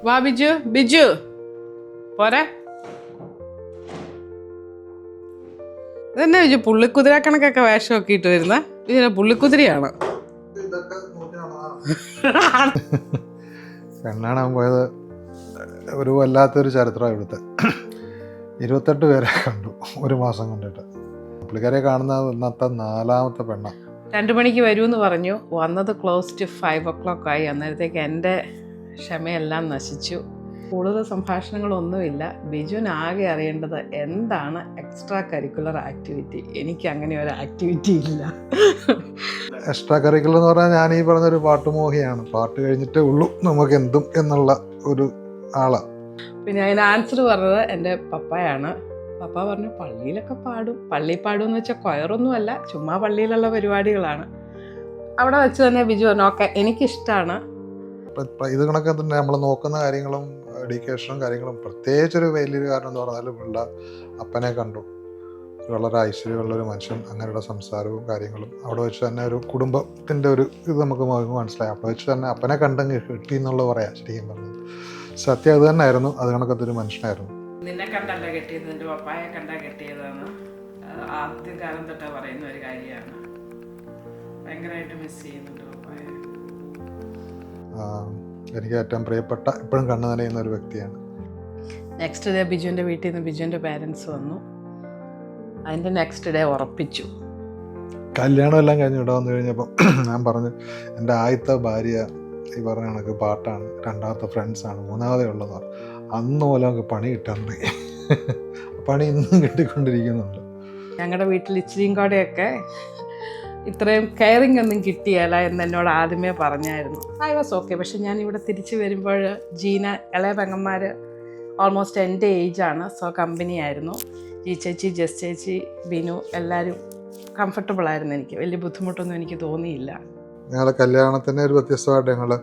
വാ ബിജു, ബിജു പോരെ. ഇതെന്നാ ബിജു പുള്ളിക്കുതിര കണക്കൊക്കെ വേഷമൊക്കെ ഇട്ട് വരുന്ന ഇതിനെ പുള്ളിക്കുതിരയാണ്. പെണ്ണാണാൻ പോയത് ഒരു വല്ലാത്തൊരു ചരിത്രമാണ് ഇവിടുത്തെ. 28 പേരെ കണ്ടു ഒരു മാസം കൊണ്ടിട്ട്. പുള്ളിക്കാരെ കാണുന്നത് ഇന്നത്തെ 4ാമത്തെ പെണ്ണാണ്. 2 മണിക്ക് വരുമെന്ന് പറഞ്ഞു. വന്നത് ക്ലോസ് ടു 5 o'clock ആയി. അന്നേരത്തേക്ക് എൻ്റെ ക്ഷമയെല്ലാം നശിച്ചു. കൂടുതൽ സംഭാഷണങ്ങളൊന്നുമില്ല. ബിജുവിന് ആകെ അറിയേണ്ടത് എന്താണ് എക്സ്ട്രാ കരിക്കുലർ ആക്ടിവിറ്റി. എനിക്ക് അങ്ങനെ ഒരു ആക്ടിവിറ്റി ഇല്ല. എക്സ്ട്രാ കരിക്കുലർ എന്ന് പറഞ്ഞാൽ ഞാൻ ഈ പറഞ്ഞൊരു പാട്ടുമോഹിയാണ്. പാട്ട് കഴിഞ്ഞിട്ടേ ഉള്ളൂ നമുക്ക് എന്തും എന്നുള്ള ഒരു ആളാണ്. പിന്നെ അതിന് ആൻസർ പറഞ്ഞത് എൻ്റെ പപ്പയാണ്. പപ്പ പറഞ്ഞു പള്ളിയിലൊക്കെ പാടും. പള്ളി പാടും എന്ന് വെച്ചാൽ കൊയറൊന്നുമല്ല, ചുമ്മാ പള്ളിയിലുള്ള പരിപാടികളാണ്. അവിടെ വെച്ച് തന്നെ ബിജു പറഞ്ഞു ഓക്കെ എനിക്കിഷ്ടമാണ്. ഇത് കണക്കെ തന്നെ നമ്മൾ നോക്കുന്ന കാര്യങ്ങളും എഡ്യൂക്കേഷനും കാര്യങ്ങളും പ്രത്യേകിച്ചൊരു വലിയൊരു കാരണം എന്ന് പറഞ്ഞാൽ പിള്ള അപ്പനെ കണ്ടു. വളരെ ഐശ്വര്യമുള്ളൊരു മനുഷ്യൻ, അങ്ങനെയുള്ള സംസാരവും കാര്യങ്ങളും അവിടെ വെച്ച് തന്നെ ഒരു കുടുംബത്തിൻ്റെ ഒരു ഇത് നമുക്ക് മനസ്സിലായി. അവിടെ വെച്ച് തന്നെ അപ്പനെ കണ്ടെങ്കിൽ കിട്ടി എന്നുള്ളത് പറയാം. ശരിക്കും പറഞ്ഞത് സത്യം അത് തന്നെ ആയിരുന്നു. അത് കണക്കത്തെ ഒരു മനുഷ്യനായിരുന്നു. നിന്നെ കണ്ടല്ല കെട്ടിയത്, എൻ്റെ പപ്പായെ കണ്ടാ കെട്ടിയതാണ്. ആദ്യകാലം തൊട്ട് പറയുന്ന ഒരു കാര്യമാണ്. ഭയങ്കരമായിട്ട് മിസ് ചെയ്യുന്നുണ്ട് പപ്പായെ. എനിക്ക് ഏറ്റവും പ്രിയപ്പെട്ട ഇപ്പോഴും കണ്ണു നനയുന്ന ഒരു വ്യക്തിയാണ്. നെക്സ്റ്റ് ഡേ ബിജുവിൻ്റെ വീട്ടിൽ നിന്ന് ബിജുവിൻ്റെ പാരൻസ് വന്നു. അതിൻ്റെ നെക്സ്റ്റ് ഡേ ഉറപ്പിച്ചു. കല്യാണം എല്ലാം കഴിഞ്ഞ് ഇവിടെ വന്നു കഴിഞ്ഞപ്പം ഞാൻ പറഞ്ഞു എൻ്റെ ആദ്യത്തെ ഭാര്യ ഈ പറഞ്ഞ കണക്ക് പാട്ടാണ്, 2ാമത്തെ ഫ്രണ്ട്സാണ്, 3ാമതേ ഉള്ളതാണ്. അന്ന് പോലെ നമുക്ക് പണി കിട്ടാൻ തുടങ്ങി. പണി ഇന്നും കിട്ടിക്കൊണ്ടിരിക്കുന്നുണ്ട്. ഞങ്ങളുടെ വീട്ടിൽ ഇച്ചിരിയും കൂടെയൊക്കെ ഇത്രയും കെയറിങ് ഒന്നും കിട്ടിയല്ല എന്ന് എന്നോട് ആദ്യമേ പറഞ്ഞായിരുന്നു. I was okay. പക്ഷെ ഞാൻ ഇവിടെ തിരിച്ച് വരുമ്പോൾ ജീന, ഇളയ പെങ്ങന്മാർ ഓൾമോസ്റ്റ് എൻ്റെ ഏജാണ്. സോ കമ്പനി ആയിരുന്നു. ജി ചേച്ചി, ജസ് ചേച്ചി, ബിനു എല്ലാവരും കംഫർട്ടബിളായിരുന്നു. എനിക്ക് വലിയ ബുദ്ധിമുട്ടൊന്നും എനിക്ക് തോന്നിയില്ല. ഞങ്ങളുടെ കല്യാണത്തിന് ഒരു വ്യത്യസ്തമായിട്ട് ഞങ്ങൾ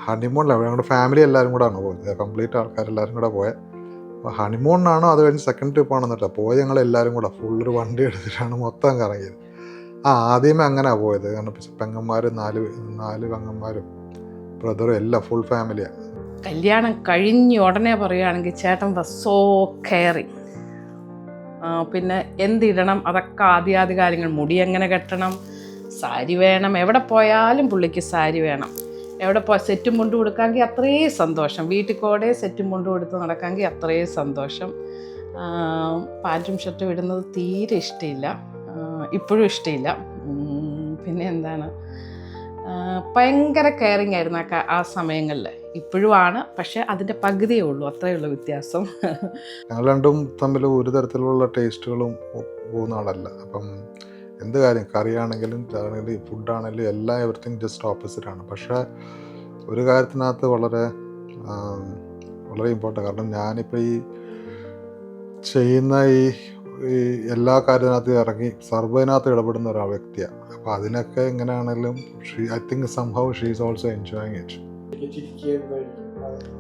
ഹണിമൂണിലാണ്. ഞങ്ങളുടെ ഫാമിലി എല്ലാവരും കൂടെ ആണ് പോയത്. കംപ്ലീറ്റ് ആൾക്കാരെല്ലാവരും കൂടെ പോയത്. അപ്പോൾ ഹണിമൂണിനാണോ അത് കഴിഞ്ഞ് സെക്കൻഡ് ട്രിപ്പാണെന്നില്ല പോയത്. ഞങ്ങളെല്ലാവരും കൂടെ ഫുള്ളൊരു വണ്ടി എടുത്തിട്ടാണ് മൊത്തം കറങ്ങിയത്. ആദ്യമേ അങ്ങനെയാണ് പോയത്. കാരണം പെങ്ങന്മാർ 4 പെങ്ങന്മാരും ബ്രദറും എല്ലാം ഫുൾ ഫാമിലിയാണ്. കല്യാണം കഴിഞ്ഞ് ഉടനെ പറയുകയാണെങ്കിൽ ചേട്ടൻ വാസ് സോ കെയറിങ്. പിന്നെ എന്തിടണം അതൊക്കെ ആദ്യ കാര്യങ്ങൾ. മുടി എങ്ങനെ കെട്ടണം, സാരി വേണം, എവിടെ പോയാലും പുള്ളിക്ക് സാരി വേണം. എവിടെ സെറ്റും മുണ്ട് കൊടുക്കാമെങ്കിൽ അത്രയും സന്തോഷം. വീട്ടിൽ കൂടെ സെറ്റും മുണ്ട് കൊടുത്ത് നടക്കാമെങ്കിൽ അത്രയും സന്തോഷം. പാൻറ്റും ഷർട്ടും ഇടുന്നത് തീരെ ഇഷ്ടമില്ല, ഇപ്പോഴും ഇഷ്ടമില്ല. പിന്നെ എന്താണ്, ഭയങ്കര കെയറിങ് ആയിരുന്നു ആ സമയങ്ങളിൽ. ഇപ്പോഴും ആണ്, പക്ഷേ അതിൻ്റെ പകുതിയേ ഉള്ളൂ, അത്രയേ ഉള്ളൂ വ്യത്യാസം. ഞങ്ങൾ രണ്ടും തമ്മിൽ ഒരു തരത്തിലുള്ള ടേസ്റ്റുകളും പോകുന്ന ആളല്ല. അപ്പം എന്ത് കാര്യം, കറിയാണെങ്കിലും ഫുഡാണെങ്കിലും എല്ലാം എവറിത്തിങ് ജസ്റ്റ് ഓപ്പോസിറ്റാണ്. പക്ഷേ ഒരു കാര്യത്തിനകത്ത് വളരെ വളരെ ഇമ്പോർട്ടൻ്റ്. കാരണം ഞാനിപ്പോൾ ഈ ചെയ്യുന്ന ഈ എല്ലാ കാര്യത്തിനകത്ത് ഇറങ്ങി സർവ്വതിനകത്ത് ഇടപെടുന്ന ഒരു വ്യക്തിയാണ്. അപ്പോൾ അതിനൊക്കെ എങ്ങനെയാണെങ്കിലും I think somehow she is also enjoying it.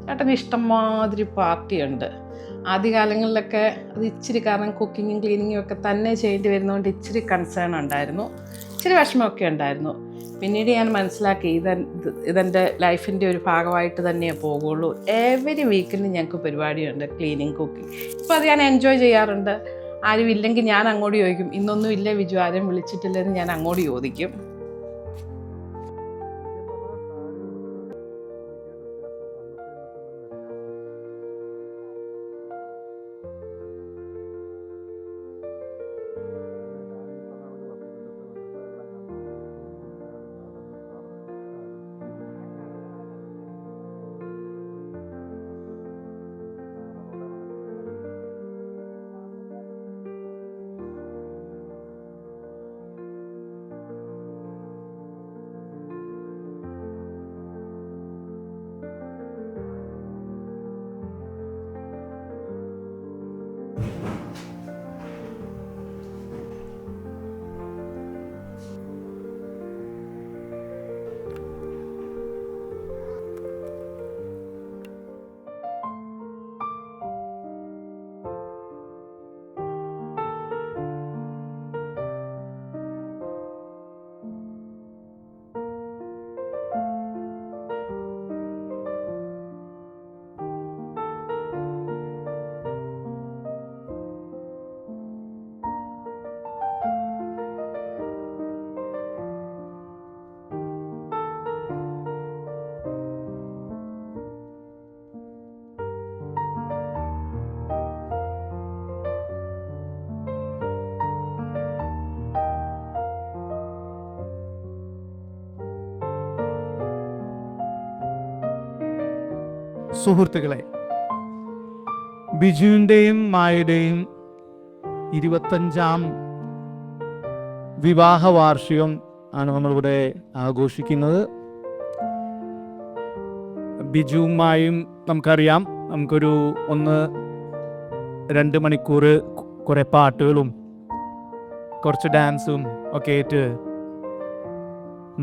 ചേട്ടന് ഇഷ്ടംമാതിരി പാർട്ടിയുണ്ട്. ആദ്യകാലങ്ങളിലൊക്കെ അത് ഇച്ചിരി, കാരണം കുക്കിങ്ങും ക്ലീനിങ്ങും ഒക്കെ തന്നെ ചെയ്യേണ്ടി വരുന്നതുകൊണ്ട് ഇച്ചിരി കൺസേൺ ഉണ്ടായിരുന്നു, ഇച്ചിരി വിഷമമൊക്കെ ഉണ്ടായിരുന്നു. പിന്നീട് ഞാൻ മനസ്സിലാക്കി ഇതെൻ്റെ ലൈഫിൻ്റെ ഒരു ഭാഗമായിട്ട് തന്നെ പോകുള്ളൂ. എവരി വീക്കിന് ഞങ്ങൾക്ക് പരിപാടിയുണ്ട്, ക്ലീനിങ്, കുക്കിംഗ്. ഇപ്പോൾ അത് ഞാൻ എൻജോയ് ചെയ്യാറുണ്ട്. ആരും ഇല്ലെങ്കിൽ ഞാൻ അങ്ങോട്ട് ചോദിക്കും, ഇന്നൊന്നും ഇല്ലേ ബിജു, ആരും വിളിച്ചിട്ടില്ലെന്ന് ഞാൻ അങ്ങോട്ട് ചോദിക്കും. സുഹൃത്തുക്കളെ, ബിജുവിൻ്റെയും മായയുടെയും 25ാം വിവാഹ വാർഷികം ആണ് നമ്മളിവിടെ ആഘോഷിക്കുന്നത്. ബിജുവും മായും നമുക്കറിയാം, നമുക്കൊരു 1-2 മണിക്കൂർ കുറേ പാട്ടുകളും കുറച്ച് ഡാൻസും ഒക്കെ ആയിട്ട്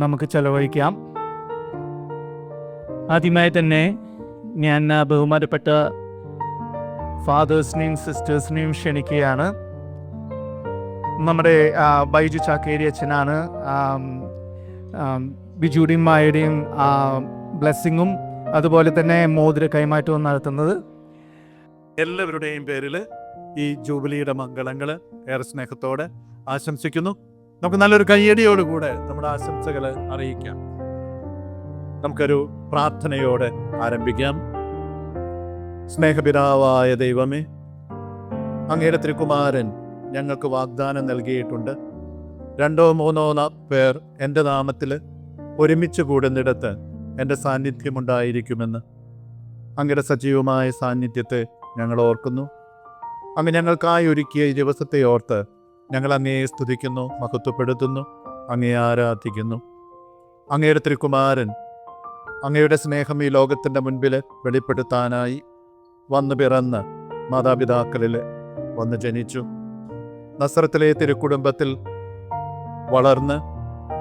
നമുക്ക് ചെലവഴിക്കാം. ആദ്യമായി തന്നെ ഞാൻ ബഹുമാനപ്പെട്ട ഫാദേഴ്സിനെയും സിസ്റ്റേഴ്സിനെയും ക്ഷണിക്കുകയാണ്. നമ്മുടെ ബൈജു ചാക്കേരി അച്ഛനാണ് ബിജുയുടെയും മായയുടെയും ബ്ലെസ്സിങ്ങും അതുപോലെ തന്നെ മോതിര കൈമാറ്റവും നടത്തുന്നത്. എല്ലാവരുടെയും പേരിൽ ഈ ജൂബിലിയുടെ മംഗളങ്ങൾ ഏറെ സ്നേഹത്തോടെ ആശംസിക്കുന്നു. നമുക്ക് നല്ലൊരു കയ്യടിയോടുകൂടെ നമ്മുടെ ആശംസകൾ അറിയിക്കാം. നമുക്കൊരു പ്രാർത്ഥനയോടെ ആരംഭിക്കാം. സ്നേഹപിതാവായ ദൈവമേ, അങ്ങയുടെ തിരുക്കുമാരൻ ഞങ്ങൾക്ക് വാഗ്ദാനം നൽകിയിട്ടുണ്ട്. 2-3 പേർ എൻ്റെ നാമത്തിൽ ഒരുമിച്ച് കൂടുന്നിടത്ത് എൻ്റെ സാന്നിധ്യമുണ്ടായിരിക്കുമെന്ന്. അങ്ങയുടെ സജീവമായ സാന്നിധ്യത്തെ ഞങ്ങൾ ഓർക്കുന്നു. അങ്ങ് ഞങ്ങൾക്കായി ഒരുക്കിയ ഈ ദിവസത്തെ ഓർത്ത് ഞങ്ങൾ അങ്ങയെ സ്തുതിക്കുന്നു, മഹത്വപ്പെടുത്തുന്നു, അങ്ങയെ ആരാധിക്കുന്നു. അങ്ങയുടെ തിരുക്കുമാരൻ അങ്ങയുടെ സ്നേഹം ഈ ലോകത്തിൻ്റെ മുൻപിൽ വെളിപ്പെടുത്താനായി വന്നു പിറന്ന് മാതാപിതാക്കളിൽ വന്ന് ജനിച്ചു. നസ്രത്തിലെ തിരുക്കുടുംബത്തിൽ വളർന്ന്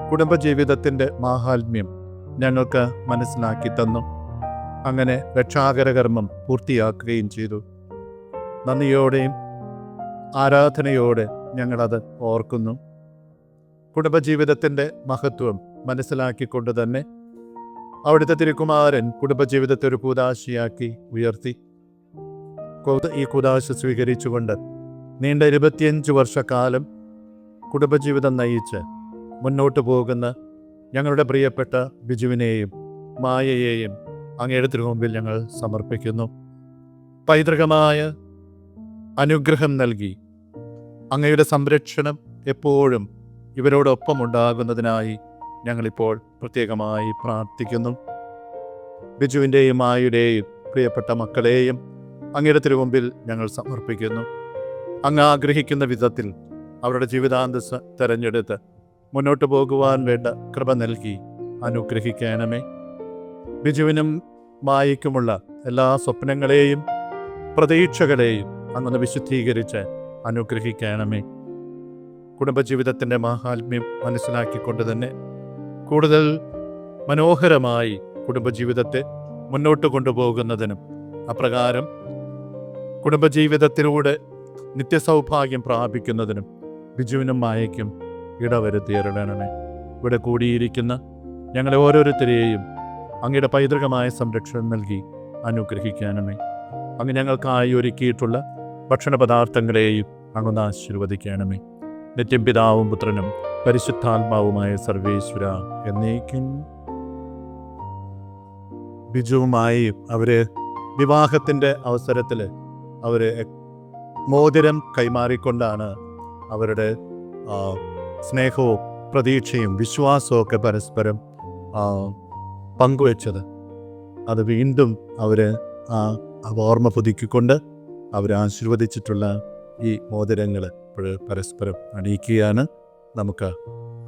കുടുംബജീവിതത്തിൻ്റെ മാഹാത്മ്യം ഞങ്ങൾക്ക് മനസ്സിലാക്കി തന്നു. അങ്ങനെ രക്ഷാകരകർമ്മം പൂർത്തിയാക്കുകയും ചെയ്തു. നന്ദിയോടെയും ആരാധനയോടെ ഞങ്ങളത് ഓർക്കുന്നു. കുടുംബജീവിതത്തിൻ്റെ മഹത്വം മനസ്സിലാക്കിക്കൊണ്ട് തന്നെ അവിടുത്തെ തിരുക്കുമാരൻ കുടുംബജീവിതത്തെ ഒരു കൂദാശയാക്കി ഉയർത്തി. ഈ കൂദാശ സ്വീകരിച്ചുകൊണ്ട് നീണ്ട 25 വർഷക്കാലം കുടുംബജീവിതം നയിച്ച് മുന്നോട്ട് പോകുന്ന ഞങ്ങളുടെ പ്രിയപ്പെട്ട ബിജുവിനെയും മായയെയും അങ്ങയുടെ തിരുമുമ്പിൽ ഞങ്ങൾ സമർപ്പിക്കുന്നു. പൈതൃകമായ അനുഗ്രഹം നൽകി അങ്ങയുടെ സംരക്ഷണം എപ്പോഴും ഇവരോടൊപ്പം ഉണ്ടാകുന്നതിനായി ഞങ്ങളിപ്പോൾ പ്രത്യേകമായി പ്രാർത്ഥിക്കുന്നു. ബിജുവിൻ്റെയും മായുടെയും പ്രിയപ്പെട്ട മക്കളെയും അങ്ങയുടെ തിരുമുമ്പിൽ ഞങ്ങൾ സമർപ്പിക്കുന്നു. അങ്ങ് ആഗ്രഹിക്കുന്ന വിധത്തിൽ അവരുടെ ജീവിതാന്തസ് തെരഞ്ഞെടുത്ത് മുന്നോട്ട് പോകുവാൻ വേണ്ട കൃപ നൽകി അനുഗ്രഹിക്കണമേ. ബിജുവിനും മായയ്ക്കുമുള്ള എല്ലാ സ്വപ്നങ്ങളെയും പ്രതീക്ഷകളെയും അങ്ങനെ വിശുദ്ധീകരിച്ച് അനുഗ്രഹിക്കണമേ. കുടുംബജീവിതത്തിൻ്റെ മാഹാത്മ്യം മനസ്സിലാക്കിക്കൊണ്ട് തന്നെ കൂടുതൽ മനോഹരമായി കുടുംബജീവിതത്തെ മുന്നോട്ട് കൊണ്ടുപോകുന്നതിനും അപ്രകാരം കുടുംബജീവിതത്തിലൂടെ നിത്യസൗഭാഗ്യം പ്രാപിക്കുന്നതിനും ബിജുവിനും മായയ്ക്കും ഇടവരുത്തിയരുളണമേ. ഇവിടെ കൂടിയിരിക്കുന്ന ഞങ്ങളെ ഓരോരുത്തരെയും അങ്ങയുടെ പൈതൃകമായ സംരക്ഷണം നൽകി അനുഗ്രഹിക്കണമേ. അങ്ങ് ഞങ്ങൾക്കായി ഒരുക്കിയിട്ടുള്ള ഭക്ഷണ പദാർത്ഥങ്ങളെയും അങ്ങൊന്ന് ആശീർവദിക്കണമേ. നിത്യം പിതാവും പുത്രനും പരിശുദ്ധാത്മാവുമായ സർവേശ്വര എന്നേക്കും. ബിജുവുമായി അവര് വിവാഹത്തിൻ്റെ അവസരത്തിൽ അവര് മോതിരം കൈമാറിക്കൊണ്ടാണ് അവരുടെ സ്നേഹവും പ്രതീക്ഷയും വിശ്വാസവും ഒക്കെ പരസ്പരം പങ്കുവെച്ചത്. അത് വീണ്ടും അവർ ഓർമ്മ പുതുക്കിക്കൊണ്ട് അവർ ആശീർവദിച്ചിട്ടുള്ള ഈ മോതിരങ്ങൾ ഇപ്പോൾ പരസ്പരം അണിയിക്കുകയാണ്. നമുക്ക്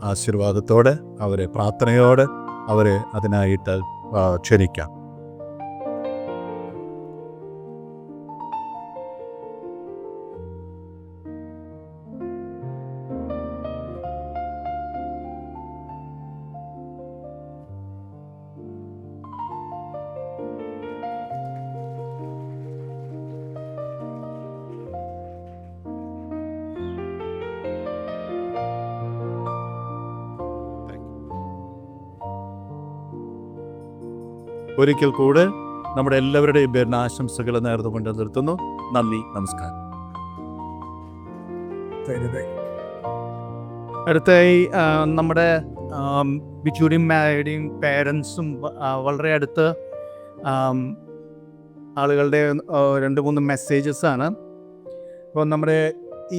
ആശീർവാദത്തോടെ അവരെ പ്രാർത്ഥനയോടെ അവരെ അതിനായിട്ട് ക്ഷണിക്കാം. ഒരിക്കൽ കൂടെ നമ്മുടെ എല്ലാവരുടെയും പേരിന് ആശംസകൾ നേർന്നുകൊണ്ട് നിർത്തുന്നു. നന്ദി, നമസ്കാരം. അടുത്തായി നമ്മുടെ ബിജുവിൻ്റെയും മായയുടെയും പേരൻസും വളരെ അടുത്ത് ആളുകളുടെ 2-3 മെസ്സേജസ് ആണ്. അപ്പോൾ നമ്മുടെ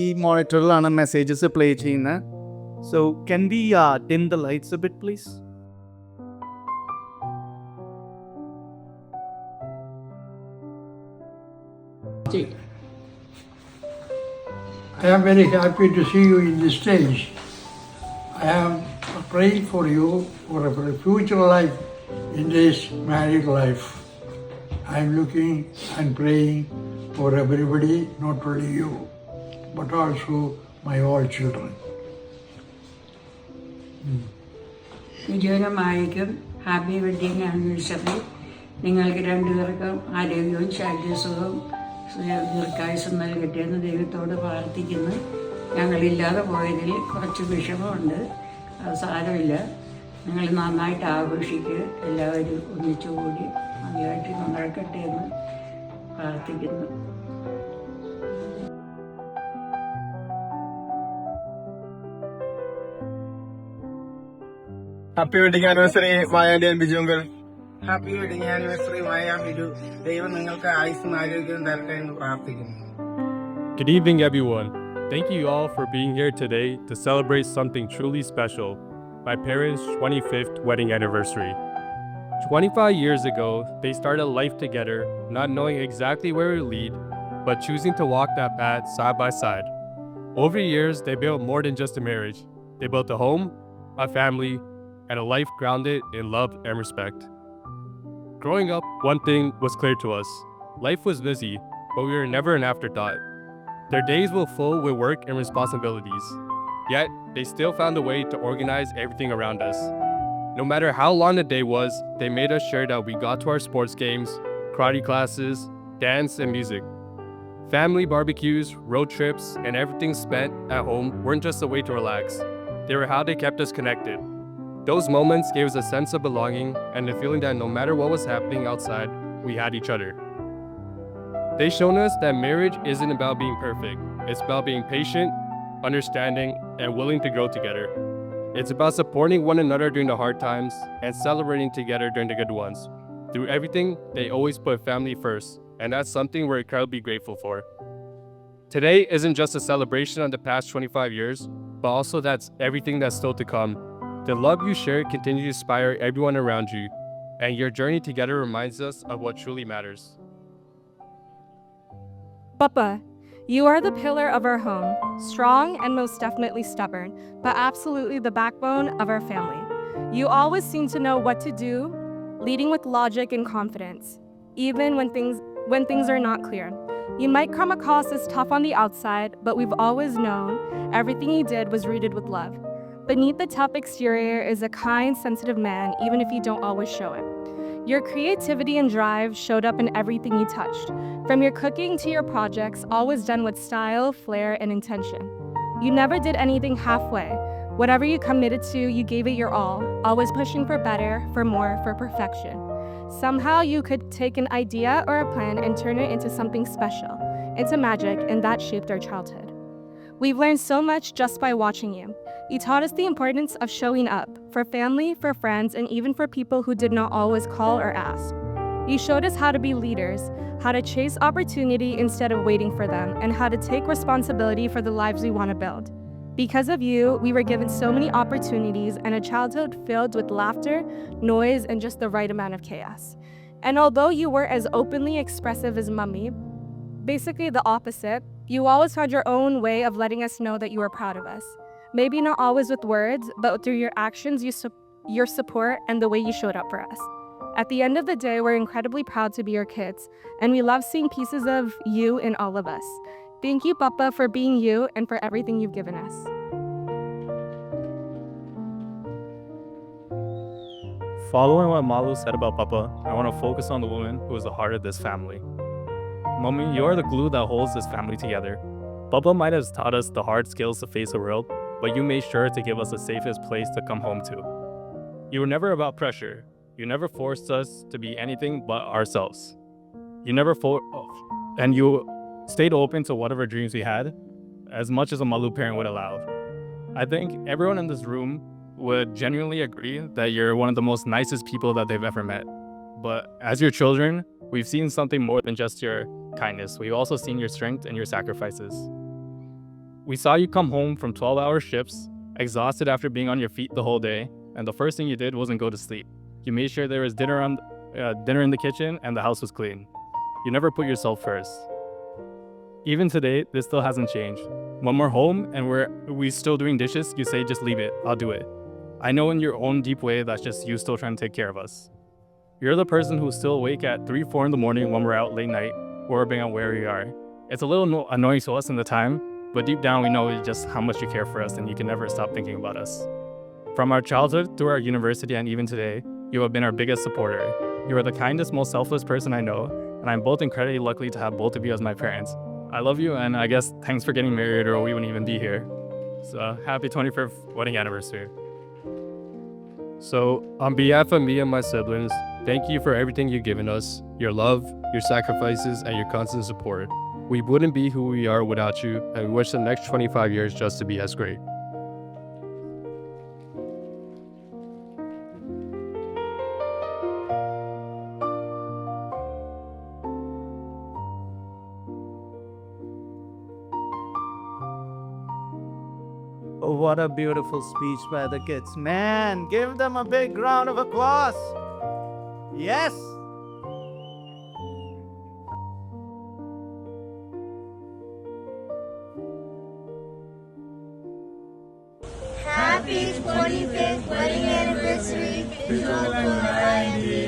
ഈ മോണിറ്ററിലാണ് മെസ്സേജസ് പ്ലേ ചെയ്യുന്നത്. So can we dim the lights a bit please? I am very happy to see you in this stage. I am praying for you for a future life in this married life. I am looking and praying for everybody, not only you, but also my all children. വിജയനമായിരിക്കും. Happy wedding anniversary. നിങ്ങൾക്ക് രണ്ടുപേർക്കും ആരോഗ്യവും ശാരീരികസുഖവും ദീർഘായുസ്സും നൽകട്ടെ എന്ന് ദൈവത്തോട് പ്രാർത്ഥിക്കുന്നു. ഞങ്ങളില്ലാതെ പോയതിൽ കുറച്ച് വിഷമമുണ്ട്, അത് സാരമില്ല. നിങ്ങൾ നന്നായിട്ട് ആഘോഷിക്കുക, എല്ലാവരും ഒന്നിച്ചുകൂടി നന്നായിട്ട് നടക്കട്ടെ എന്ന് പ്രാർത്ഥിക്കുന്നു. Happy wedding anniversary Maya aunty and Biju uncle. Happy wedding anniversary Maya Biju. ദൈവം നിങ്ങൾക്ക് ആയുസ്സും ആരോഗ്യവും തരട്ടെ എന്ന് പ്രാർത്ഥിക്കുന്നു. Good evening, everyone. Thank you all for being here today to celebrate something truly special, my parents' 25th wedding anniversary. 25 years ago, they started life together, not knowing exactly where it would lead, but choosing to walk that path side by side. Over the years, they built more than just a marriage. They built a home, a family, and a life grounded in love and respect. Growing up, one thing was clear to us. Life was busy, but we were never an afterthought. Their days were full with work and responsibilities. Yet, they still found a way to organize everything around us. No matter how long the day was, they made us sure that we got to our sports games, karate classes, dance, and music. Family barbecues, road trips, and everything spent at home weren't just a way to relax. They were how they kept us connected. Those moments gave us a sense of belonging and the feeling that no matter what was happening outside, we had each other. They shown us that marriage isn't about being perfect. It's about being patient, understanding, and willing to grow together. It's about supporting one another during the hard times and celebrating together during the good ones. Through everything, they always put family first, and that's something we're incredibly grateful for. Today isn't just a celebration of the past 25 years, but also that's everything that's still to come. The love you share continues to inspire everyone around you, and your journey together reminds us of what truly matters. Papa, you are the pillar of our home, strong and most definitely stubborn, but absolutely the backbone of our family. You always seem to know what to do, leading with logic and confidence, even when things are not clear. You might come across as tough on the outside, but we've always known everything you did was rooted with love. Beneath the tough exterior is a kind, sensitive man, even if you don't always show it. Your creativity and drive showed up in everything you touched. From your cooking to your projects, always done with style, flair, and intention. You never did anything halfway. Whatever you committed to, you gave it your all, always pushing for better, for more, for perfection. Somehow you could take an idea or a plan and turn it into something special, into magic, and that shaped our childhood. We've learned so much just by watching you. You taught us the importance of showing up, for family, for friends, and even for people who did not always call or ask. You showed us how to be leaders, how to chase opportunity instead of waiting for them, and how to take responsibility for the lives we want to build. Because of you, we were given so many opportunities and a childhood filled with laughter, noise, and just the right amount of chaos. And although you were as openly expressive as Mummy, basically the opposite, you always found your own way of letting us know that you were proud of us. Maybe not always with words, but through your actions, your support, and the way you showed up for us. At the end of the day, we're incredibly proud to be your kids, and we love seeing pieces of you in all of us. Thank you, Papa, for being you and for everything you've given us. Following what Malu said about Papa, I want to focus on the woman who is the heart of this family. Mummy, you are the glue that holds this family together. Papa might have taught us the hard skills to face the world, but you made sure to give us the safest place to come home to. You were never about pressure. You never forced us to be anything but ourselves. And you stayed open to whatever dreams we had, as much as a Malu parent would allow. I think everyone in this room would genuinely agree that you're one of the most nicest people that they've ever met. But as your children, we've seen something more than just your kindness. We've also seen your strength and your sacrifices. We saw you come home from 12-hour shifts, exhausted after being on your feet the whole day, and the first thing you did wasn't go to sleep. You made sure there was dinner in the kitchen and the house was clean. You never put yourself first. Even today, this still hasn't changed. When we're home and we still doing dishes, you say, just leave it, I'll do it. I know in your own deep way that's just you still trying to take care of us. You're the person who's still awake at 3, 4 in the morning when we're out late night, worrying on where we are. It's a little annoying to us in the time, but deep down we know just how much you care for us and you can never stop thinking about us. From our childhood through our university and even today, you have been our biggest supporter. You are the kindest, most selfless person I know, and I'm both incredibly lucky to have both of you as my parents. I love you, and I guess thanks for getting married or we wouldn't even be here. So happy 25th wedding anniversary. So, on behalf of me and my siblings, thank you for everything you've given us, your love, your sacrifices, and your constant support. We wouldn't be who we are without you, and we wish the next 25 years just to be as great. Oh, what a beautiful speech by the kids. Man, give them a big round of applause. Yes. Happy 25th wedding anniversary, Visual and Maya.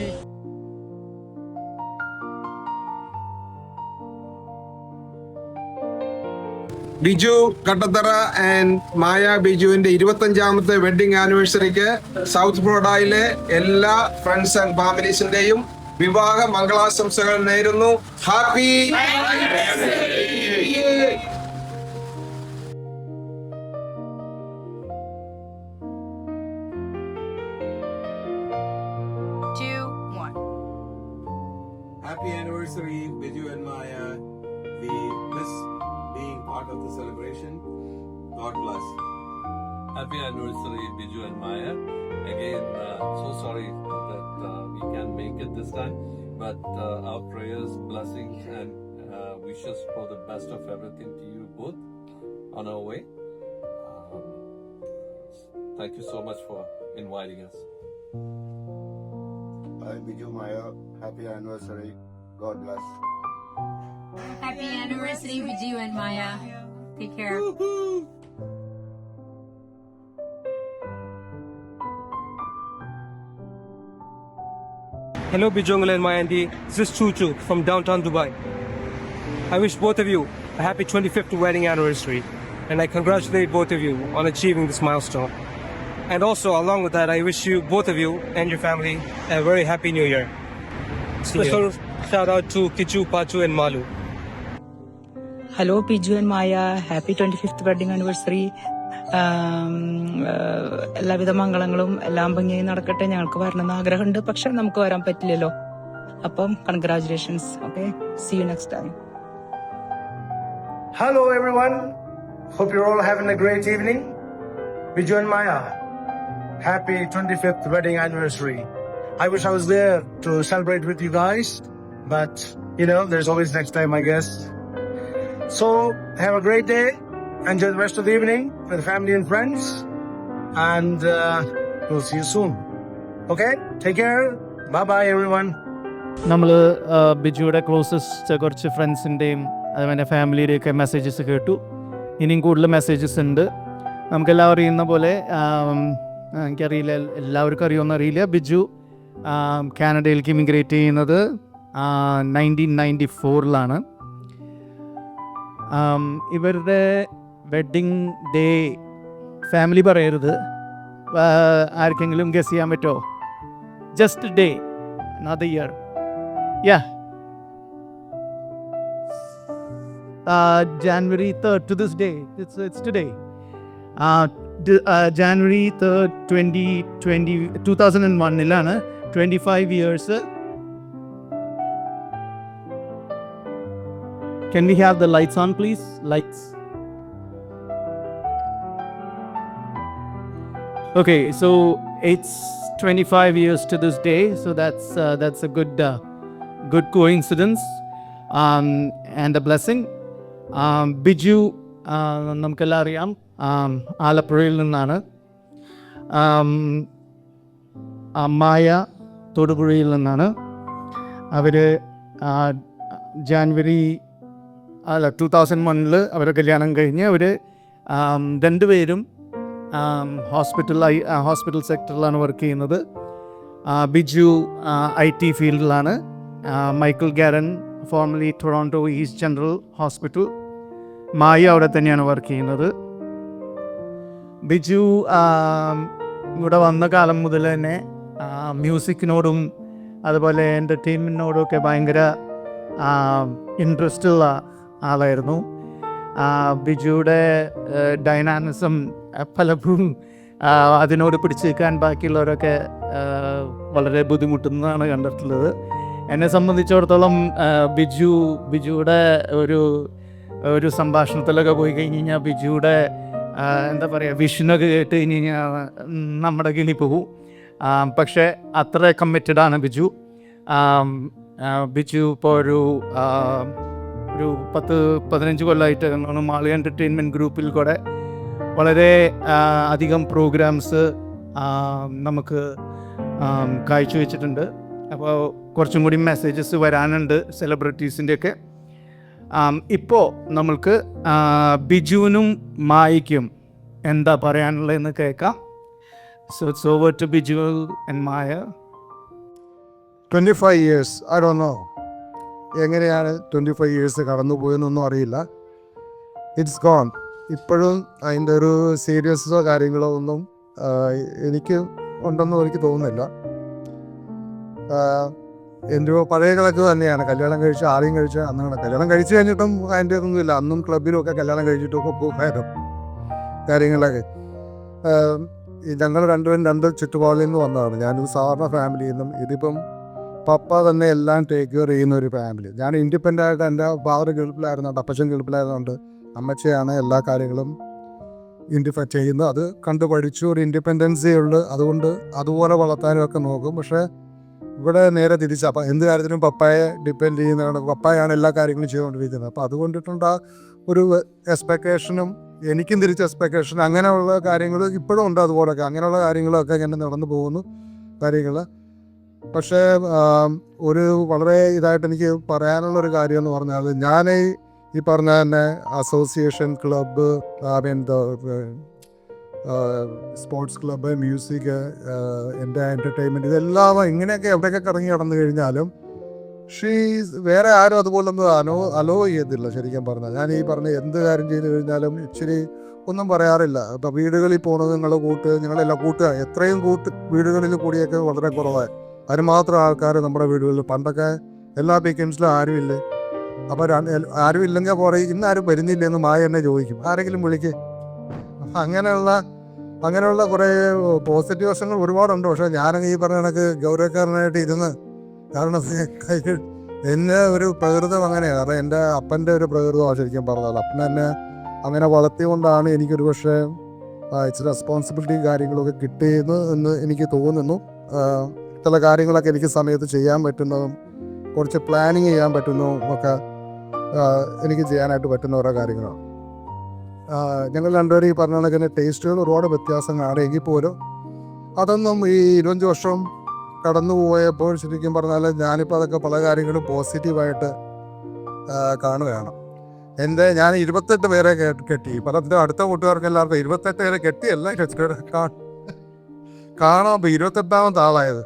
Biju Kattathara and Maya ബിജുവിന്റെ 25ാമത്തെ wedding ആനിവേഴ്സറിക്ക് South ഫ്ലോറിഡയിലെ എല്ലാ friends and ഫാമിലീസിന്റെയും വിവാഹ മംഗളാശംസകൾ നേരുന്നു. Happy Happy anniversary, Biju and Maya. We miss being part of the celebration. God bless. Happy anniversary, Biju and Maya. Again, so sorry that we can't make it this time, but our prayers, blessings, and wishes for the best of everything to you both on our way. Thank you so much for inviting us. Hi Biju, Maya. Happy anniversary. God bless. Happy anniversary, Viju and Maya. Take care. Hello Bijongal and Maya Auntie. This is Chuchu from downtown Dubai. I wish both of you a happy 25th wedding anniversary, and I congratulate both of you on achieving this milestone. And also, along with that, I wish you, both of you and your family, a very happy new year. Special shout out to Kichu, Pachu and Malu. Hello Biju and Maya, happy 25th wedding anniversary. എല്ലാവിധ മംഗളങ്ങളും എല്ലാം ഭംഗിയായി നടക്കട്ടെ. ഞങ്ങൾക്ക് വരണമെന്ന് ആഗ്രഹമുണ്ട്, പക്ഷെ നമുക്ക് വരാൻ പറ്റില്ലല്ലോ. അപ്പം congratulations. Okay, see you next time. Hello everyone, hope you're all having a great evening. Biju and Maya, happy 25th wedding anniversary. I wish I was there to celebrate with you guys, but there's always next time, I guess. So have a great day, enjoy the rest of the evening with family and friends, and we'll see you soon. Okay, take care, bye bye everyone. നമ്മൾ ബിജുയുടെ closest കുറച്ച് ഫ്രണ്ട്സിൻ്റെയും അതുപോലെ ഫാമിലിയുടെയൊക്കെ messages കേട്ടു. ഇനിയും കൂടുതൽ messages ഉണ്ട്. നമുക്കെല്ലാം അറിയുന്ന പോലെ, എനിക്കറിയില്ല എല്ലാവർക്കും അറിയുമെന്ന് അറിയില്ല, ബിജു കാനഡയിലേക്ക് ഇമിഗ്രേറ്റ് ചെയ്യുന്നത് 1994 ഇവരുടെ വെഡ്ഡിങ് ഡേ ഫാമിലി പറയരുത്. ആർക്കെങ്കിലും ഗസ് ചെയ്യാൻ പറ്റുമോ? Just day, not the year. Yeah, January 3rd to this day. It's today. January 3rd, 2001 25 years. Can we have the lights on, please? Lights. Okay, so it's 25 years to this day. So that's a good coincidence and a blessing. Biju നമുക്കെല്ലാം അറിയാം, ആലപ്പുഴയിൽ നിന്നാണ്. മായ തൊടുപുഴയിൽ നിന്നാണ്. അവർ ജാനുവരി 2001 അവരെ കല്യാണം കഴിഞ്ഞ് അവർ രണ്ടുപേരും ഹോസ്പിറ്റൽ സെക്ടറിലാണ് വർക്ക് ചെയ്യുന്നത്. ബിജു IT ഫീൽഡിലാണ്. Michael Garron formerly Toronto East General hospital. Maya അവിടെ തന്നെയാണ് വർക്ക് ചെയ്യുന്നത്. ബിജു ഇവിടെ വന്ന കാലം മുതൽ തന്നെ മ്യൂസിക്കിനോടും അതുപോലെ എൻ്റർടൈൻമെൻറ്റിനോടും ഒക്കെ ഭയങ്കര ഇൻട്രസ്റ്റ് ഉള്ള ആളായിരുന്നു. ബിജുയുടെ ഡൈനാമിസം പലപ്പോഴും അതിനോട് പിടിച്ച് നിൽക്കാൻ ബാക്കിയുള്ളവരൊക്കെ വളരെ ബുദ്ധിമുട്ടുന്നതാണ് കണ്ടിട്ടുള്ളത്. എന്നെ സംബന്ധിച്ചിടത്തോളം ബിജുയുടെ ഒരു സംഭാഷണത്തിലൊക്കെ പോയി കഴിഞ്ഞ് കഴിഞ്ഞാൽ ബിജുയുടെ എന്താ പറയുക വിഷനൊക്കെ കേട്ട് കഴിഞ്ഞ് കഴിഞ്ഞാൽ നമ്മുടെ കിളി പോകും. പക്ഷേ അത്ര കമ്മിറ്റഡാണ് ബിജു. ബിജു ഇപ്പോൾ ഒരു 10-15 കൊല്ലമായിട്ട് മാളി എൻ്റർടൈൻമെൻറ്റ് ഗ്രൂപ്പിൽ കൂടെ വളരെ അധികം പ്രോഗ്രാംസ് നമുക്ക് കാഴ്ചവെച്ചിട്ടുണ്ട്. അപ്പോൾ കുറച്ചും കൂടി മെസ്സേജസ് വരാനുണ്ട് സെലിബ്രിറ്റീസിൻ്റെയൊക്കെ. ഇപ്പോൾ നമ്മൾക്ക് ബിജുവിനും മായയ്ക്കും എന്താ പറയാനുള്ളതെന്ന് കേൾക്കാം. So it's over to Biju and Maya. 25 years, I don't know. എങ്ങനെയാണ് 25 ഇയേഴ്സ് കടന്നു പോയെന്നൊന്നും അറിയില്ല. It's gone. ഇപ്പോഴും അതിൻ്റെ ഒരു സീരിയസോ കാര്യങ്ങളോ ഒന്നും എനിക്ക് ഉണ്ടെന്നും എനിക്ക് തോന്നുന്നില്ല. എൻ്റെ പഴയ കണക്ക് തന്നെയാണ്. കല്യാണം കഴിച്ച് ആദ്യം കഴിച്ച് അന്നാണ് കല്യാണം കഴിച്ച് കഴിഞ്ഞിട്ടും അതിൻ്റെ ഒന്നുമില്ല. അന്നും ക്ലബിലുമൊക്കെ കല്യാണം കഴിച്ചിട്ടൊക്കെ പോകുമായിരുന്നു കാര്യങ്ങളൊക്കെ. ഞങ്ങൾ രണ്ടുപേരും 2 ചുറ്റുപാടിൽ നിന്ന് വന്നതാണ്. ഞാനൊരു സാധാരണ ഫാമിലിയിൽ നിന്നും ഇതിപ്പം പപ്പ തന്നെ എല്ലാം ടേക്ക് കെയർ ചെയ്യുന്ന ഒരു ഫാമിലി. ഞാൻ ഇൻഡിപെൻഡൻ്റ് ആയിട്ട് എൻ്റെ ഫാദർ ഗൾഫിലായിരുന്നുണ്ട്, അപ്പച്ചൻ ഗൾഫിലായിരുന്നുണ്ട്. അമ്മച്ചയാണ് എല്ലാ കാര്യങ്ങളും ചെയ്യുന്നത്. അത് കണ്ടു പഠിച്ചു. ഒരു ഇൻഡിപെൻഡൻസി ഉണ്ട്. അതുകൊണ്ട് അതുപോലെ വളർത്താനും ഒക്കെ നോക്കും. പക്ഷേ ഇവിടെ നേരെ തിരിച്ച് അപ്പം എന്ത് കാര്യത്തിനും പപ്പായെ ഡിപ്പെൻഡ് ചെയ്യുന്നതാണ്. പപ്പായാണ് എല്ലാ കാര്യങ്ങളും ചെയ്തുകൊണ്ടിരിക്കുന്നത്. അപ്പോൾ അതുകൊണ്ടിട്ടുണ്ട് ആ ഒരു എക്സ്പെക്റ്റേഷനും എനിക്കും തിരിച്ച് എക്സ്പെക്റ്റേഷൻ അങ്ങനെയുള്ള കാര്യങ്ങൾ ഇപ്പോഴും ഉണ്ട്. അതുപോലൊക്കെ അങ്ങനെയുള്ള കാര്യങ്ങളൊക്കെ ഇങ്ങനെ നടന്നു പോകുന്നു കാര്യങ്ങൾ. പക്ഷേ ഒരു വളരെ ഇതായിട്ട് എനിക്ക് പറയാനുള്ളൊരു കാര്യം എന്ന് പറഞ്ഞാൽ ഞാൻ ഈ പറഞ്ഞ തന്നെ association club, sports club, music, എൻ്റെ എൻ്റർടൈൻമെൻറ്റ് ഇതെല്ലാം ഇങ്ങനെയൊക്കെ എവിടെയൊക്കെ കറങ്ങി നടന്നു കഴിഞ്ഞാലും വേറെ ആരും അതുപോലൊന്നും അലോ ചെയ്യത്തില്ല. ശരിക്കും പറഞ്ഞാൽ ഞാൻ ഈ പറഞ്ഞ എന്ത് കാര്യം ചെയ്ത് കഴിഞ്ഞാലും ഇച്ചിരി ഒന്നും പറയാറില്ല. ഇപ്പം വീടുകളിൽ പോകുന്നത് ഞങ്ങളെല്ലാം കൂട്ടുക എത്രയും വീടുകളിൽ കൂടിയൊക്കെ വളരെ കുറവായി. അതിന് മാത്രം ആൾക്കാർ നമ്മുടെ വീടുകളിൽ. പണ്ടൊക്കെ എല്ലാ വീക്കെൻഡ്സിലും ആരുമില്ലേ. അപ്പോൾ ആരും ഇല്ലെങ്കിൽ പറയും ഇന്നാരും വരുന്നില്ലെന്ന് മായ എന്നെ ചോദിക്കും, ആരെങ്കിലും വിളിക്കേ. അങ്ങനെയുള്ള കുറേ പോസിറ്റീവ് വശങ്ങൾ ഒരുപാടുണ്ട്. പക്ഷേ ഞാനങ്ങ് ഈ പറഞ്ഞ കണക്ക് ഗൗരവക്കാരനായിട്ട് ഇരുന്ന്, കാരണം എന്നെ ഒരു പ്രകൃതം അങ്ങനെയാണ്. കാരണം എൻ്റെ അപ്പൻ്റെ ഒരു പ്രകൃതമാണ് ശരിക്കും പറഞ്ഞാൽ. അപ്പൻ എന്നെ അങ്ങനെ വളർത്തിക്കൊണ്ടാണ് എനിക്കൊരു പക്ഷേ ഇച്ചിരി റെസ്പോൺസിബിലിറ്റിയും കാര്യങ്ങളൊക്കെ കിട്ടിയെന്ന് എനിക്ക് തോന്നുന്നു. ചില കാര്യങ്ങളൊക്കെ എനിക്ക് സമയത്ത് ചെയ്യാൻ പറ്റുന്നതും കുറച്ച് പ്ലാനിങ് ചെയ്യാൻ പറ്റുന്നതും ഒക്കെ എനിക്ക് ചെയ്യാനായിട്ട് പറ്റുന്ന ഓരോ കാര്യങ്ങളാണ്. ഞങ്ങൾ രണ്ടുപേരും ഈ പറഞ്ഞ കണക്കിന് ടേസ്റ്റുകൾ ഒരുപാട് വ്യത്യാസങ്ങളാണ്. എങ്കിൽ പോലും അതൊന്നും ഈ 25 വർഷം കടന്നു പോയപ്പോൾ ശരിക്കും പറഞ്ഞാൽ ഞാനിപ്പോൾ അതൊക്കെ പല കാര്യങ്ങളും പോസിറ്റീവായിട്ട് കാണുകയാണ്. ഞാൻ 28 പേരെ കെട്ടി. പലത്തിൻ്റെ അടുത്ത കൂട്ടുകാർക്ക് എല്ലാവർക്കും 28 പേരെ കെട്ടിയല്ല കാണാം. അപ്പോൾ 28ാമത്തെ ആളായത്.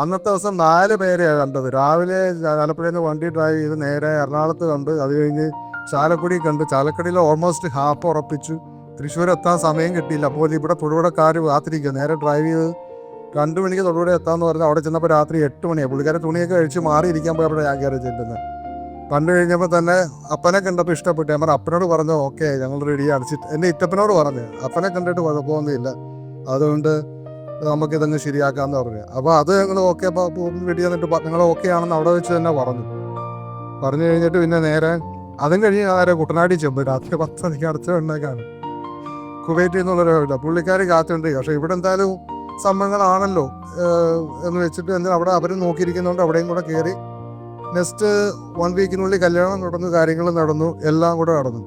അന്നത്തെ ദിവസം 4 പേരെയാണ് കണ്ടത്. രാവിലെ ആലപ്പുഴയിൽ നിന്ന് വണ്ടി ഡ്രൈവ് ചെയ്ത് നേരെ എറണാകുളത്ത് കണ്ട്, അത് കഴിഞ്ഞ് ചാലക്കുടി കണ്ട്, ചാലക്കുടിയിൽ ഓൾമോസ്റ്റ് ഹാഫ് ഉറപ്പിച്ചു. തൃശ്ശൂർ എത്താൻ സമയം കിട്ടിയില്ല. അപ്പോൾ ഇവിടെ തൊടുപുഴക്കാർ കാത്തിരിക്കുക. നേരെ ഡ്രൈവ് ചെയ്ത് 2 മണിക്ക് തൊടുപുഴ എത്താമെന്ന് പറഞ്ഞാൽ അവിടെ ചെന്നപ്പോൾ രാത്രി 8 മണിയാണ്. പുള്ളിക്കാരെ തുണിയൊക്കെ കഴിച്ച് മാറിയിരിക്കാൻ പോയപ്പോൾ ഞാൻ കയറി ചെല്ലുന്നത്. കണ്ടു കഴിഞ്ഞപ്പോൾ തന്നെ അപ്പനെ കണ്ടപ്പോൾ ഇഷ്ടപ്പെട്ടു. ഞാൻ അപ്പനോട് പറഞ്ഞു ഓക്കെ ഞങ്ങൾ റെഡിയാണ്. എൻ്റെ ഇറ്റപ്പനോട് പറഞ്ഞു അപ്പനെ കണ്ടിട്ട് കുഴപ്പമൊന്നുമില്ല, അതുകൊണ്ട് നമുക്കിതങ്ങ് ശരിയാക്കാമെന്ന് പറഞ്ഞു. അപ്പോൾ അത് ഞങ്ങൾ ഓക്കെ റെഡി എന്നിട്ട് ഞങ്ങൾ ഓക്കെ ആണെന്ന് അവിടെ വെച്ച് തന്നെ പറഞ്ഞു കഴിഞ്ഞിട്ട് പിന്നെ നേരെ അതും കഴിഞ്ഞ് നേരെ കുട്ടനാടി ചെമ്പ് രാത്രി 10 മണിക്ക് അടച്ച എണ്ണേക്കാണ് കുവൈറ്റിൽ നിന്നുള്ളൊരു പുള്ളിക്കാർ കാത്തുണ്ട്. പക്ഷേ ഇവിടെ എന്തായാലും സംഭവങ്ങളാണല്ലോ എന്ന് വെച്ചിട്ട് അവിടെ അവർ നോക്കിയിരിക്കുന്നതുകൊണ്ട് അവിടെയും കൂടെ കയറി നെക്സ്റ്റ് 1 വീക്കിനുള്ളിൽ കല്യാണം നടന്നു, കാര്യങ്ങൾ നടന്നു, എല്ലാം കൂടെ നടന്നു.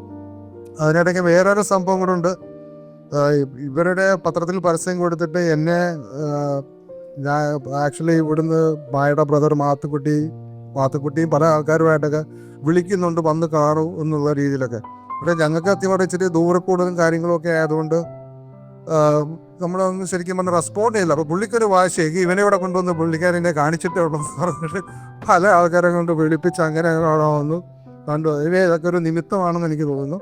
അതിനിടയ്ക്ക് വേറൊരു സംഭവം കൂടെ ഉണ്ട്. ഇവരുടെ പത്രത്തിൽ പരസ്യം കൊടുത്തിട്ട് എന്നെ ഞാൻ ആക്ച്വലി ഇവിടുന്ന് മായയുടെ ബ്രദർ മാത്തുക്കുട്ടി മാത്തുക്കുട്ടിയും പല ആൾക്കാരുമായിട്ടൊക്കെ വിളിക്കുന്നുണ്ട് വന്ന് കാണും എന്നുള്ള രീതിയിലൊക്കെ. പക്ഷേ ഞങ്ങൾക്ക് അത്യാവശ്യം ഇച്ചിരി ദൂരക്കൂടുതലും കാര്യങ്ങളൊക്കെ ആയതുകൊണ്ട് നമ്മളൊന്നും ശരിക്കും പറഞ്ഞാൽ റെസ്പോണ്ട് ചെയ്യില്ല. അപ്പോൾ പുള്ളിക്കൊരു വാശിയേക്ക് ഇവനെ ഇവിടെ കൊണ്ടുവന്ന് പുള്ളിക്കാരനെ കാണിച്ചിട്ടേ ഉള്ളൂ പറഞ്ഞിട്ട് പല ആൾക്കാരെ കൊണ്ട് വിളിപ്പിച്ച് അങ്ങനെ കാണാമെന്ന് കണ്ടു. ഇതൊക്കെ ഒരു നിമിത്തമാണെന്ന് എനിക്ക് തോന്നുന്നു.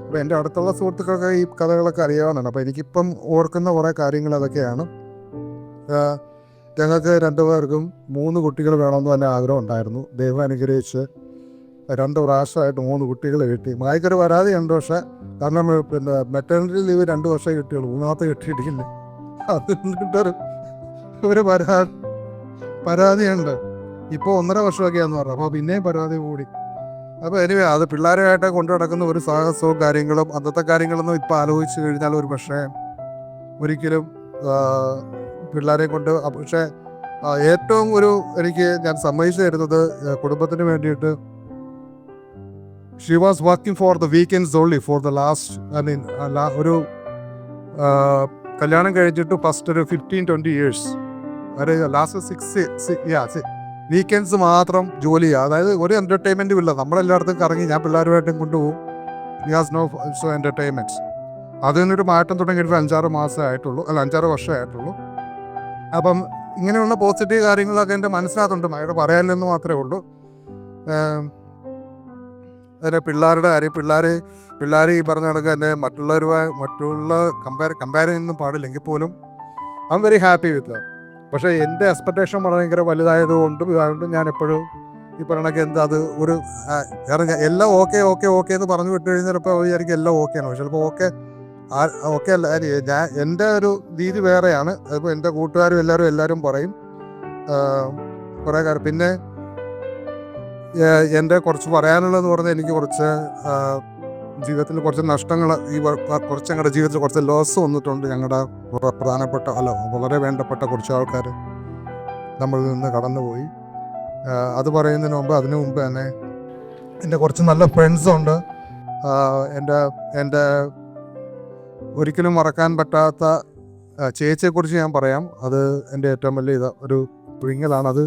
അപ്പോൾ എൻ്റെ അടുത്തുള്ള സുഹൃത്തുക്കൾക്ക് ഈ കഥകളൊക്കെ അറിയാവുന്നതാണ്. അപ്പോൾ എനിക്കിപ്പം ഓർക്കുന്ന കുറേ കാര്യങ്ങൾ അതൊക്കെയാണ്. ഞങ്ങൾക്ക് 2 പേർക്കും 3 കുട്ടികൾ വേണമെന്ന് തന്നെ ആഗ്രഹം ഉണ്ടായിരുന്നു. ദൈവം അനുഗ്രഹിച്ച് 2 പ്രാവശ്യമായിട്ട് 3 കുട്ടികളെ കിട്ടി. മായ്ക്കൊരു പരാതിയുണ്ട്, പക്ഷേ കാരണം പിന്നെ മെറ്റേണിറ്റി ലീവ് 2 വർഷം കിട്ടിയുള്ളൂ, 3ാമത്തെ കിട്ടിയിട്ടില്ല. അതിട്ടൊരു ഒരു പരാതിയുണ്ട്. ഇപ്പോൾ 1.5 വർഷമൊക്കെയാന്ന് പറഞ്ഞു. അപ്പോൾ പിന്നെയും പരാതി കൂടി. അപ്പോൾ എനിവേ അത് പിള്ളേരുമായിട്ട് കൊണ്ടു നടക്കുന്ന ഒരു സാഹസവും കാര്യങ്ങളും അന്നത്തെ കാര്യങ്ങളൊന്നും ഇപ്പോൾ ആലോചിച്ച് കഴിഞ്ഞാൽ ഒരു പക്ഷേ ഒരിക്കലും പിള്ളേരെ കൊണ്ട്. പക്ഷേ ഏറ്റവും ഞാൻ സമ്മതിച്ചു തരുന്നത് കുടുംബത്തിന് വേണ്ടിയിട്ട് she was working for the weekends only for the last ഒരു കല്യാണം കഴിച്ചിട്ട് ഫസ്റ്റ് ഒരു 15-20 years ഒരു ലാസ്റ്റ് വീക്കെൻഡ്സ് മാത്രം ജോലി ചെയ്യുക. അതായത് ഒരു എൻ്റർടൈൻമെൻറ്റും ഇല്ല. നമ്മളെല്ലായിടത്തും കറങ്ങി ഞാൻ പിള്ളേരുമായിട്ടും കൊണ്ടുപോകും. He has no entertainments. അതിനൊരു മാറ്റം തുടങ്ങിയിട്ട് 5-6 മാസമായിട്ടുള്ളൂ, 5-6 വർഷമായിട്ടുള്ളൂ. അപ്പം ഇങ്ങനെയുള്ള പോസിറ്റീവ് കാര്യങ്ങളൊക്കെ എൻ്റെ മനസ്സിനകത്തുണ്ട്. അയാൾ പറയാനില്ലെന്ന് മാത്രമേ ഉള്ളൂ. അതിൻ്റെ പിള്ളേരുടെ കാര്യം, പിള്ളേർ ഈ പറഞ്ഞ കണക്ക് തന്നെ മറ്റുള്ള കമ്പയർ ചെയ്യുന്നൊന്നും പാടില്ലെങ്കിൽ പോലും I am very happy with. പക്ഷേ എൻ്റെ എക്സ്പെക്റ്റേഷൻ ഭയങ്കര വലുതായതുകൊണ്ട് ഞാൻ എപ്പോഴും ഈ പറയണക്ക് അത് ഒരു എല്ലാം ഓക്കെ എന്ന് പറഞ്ഞു വിട്ട് കഴിഞ്ഞാൽ ചിലപ്പോൾ വിചാരിക്കും എല്ലാം ഓക്കെയാണ്. പക്ഷെ ചിലപ്പോൾ ഓക്കെ അല്ല. എൻ്റെ ഒരു രീതി വേറെയാണ്. അതിപ്പോൾ എൻ്റെ കൂട്ടുകാരും എല്ലാവരും പറയും കുറേ കാര്യം. പിന്നെ എൻ്റെ കുറച്ച് പറയാനുള്ളതെന്ന് പറഞ്ഞാൽ എനിക്ക് കുറച്ച് ജീവിതത്തിൽ കുറച്ച് നഷ്ടങ്ങൾ കുറച്ച് ഞങ്ങളുടെ ജീവിതത്തിൽ കുറച്ച് ലോസ് വന്നിട്ടുണ്ട്. ഞങ്ങളുടെ പ്രധാനപ്പെട്ട വളരെ വേണ്ടപ്പെട്ട കുറച്ച് ആൾക്കാർ നമ്മളിൽ നിന്ന് കടന്നുപോയി. അത് പറയുന്നതിന് അതിനു മുമ്പ് തന്നെ എൻ്റെ കുറച്ച് നല്ല ഫ്രണ്ട്സുണ്ട്. എൻ്റെ ഒരിക്കലും മറക്കാൻ പറ്റാത്ത ചേച്ചിയെക്കുറിച്ച് ഞാൻ പറയാം. അത് എൻ്റെ ഏറ്റവും വലിയ ഒരു വിങ്ങലാണ്. അത്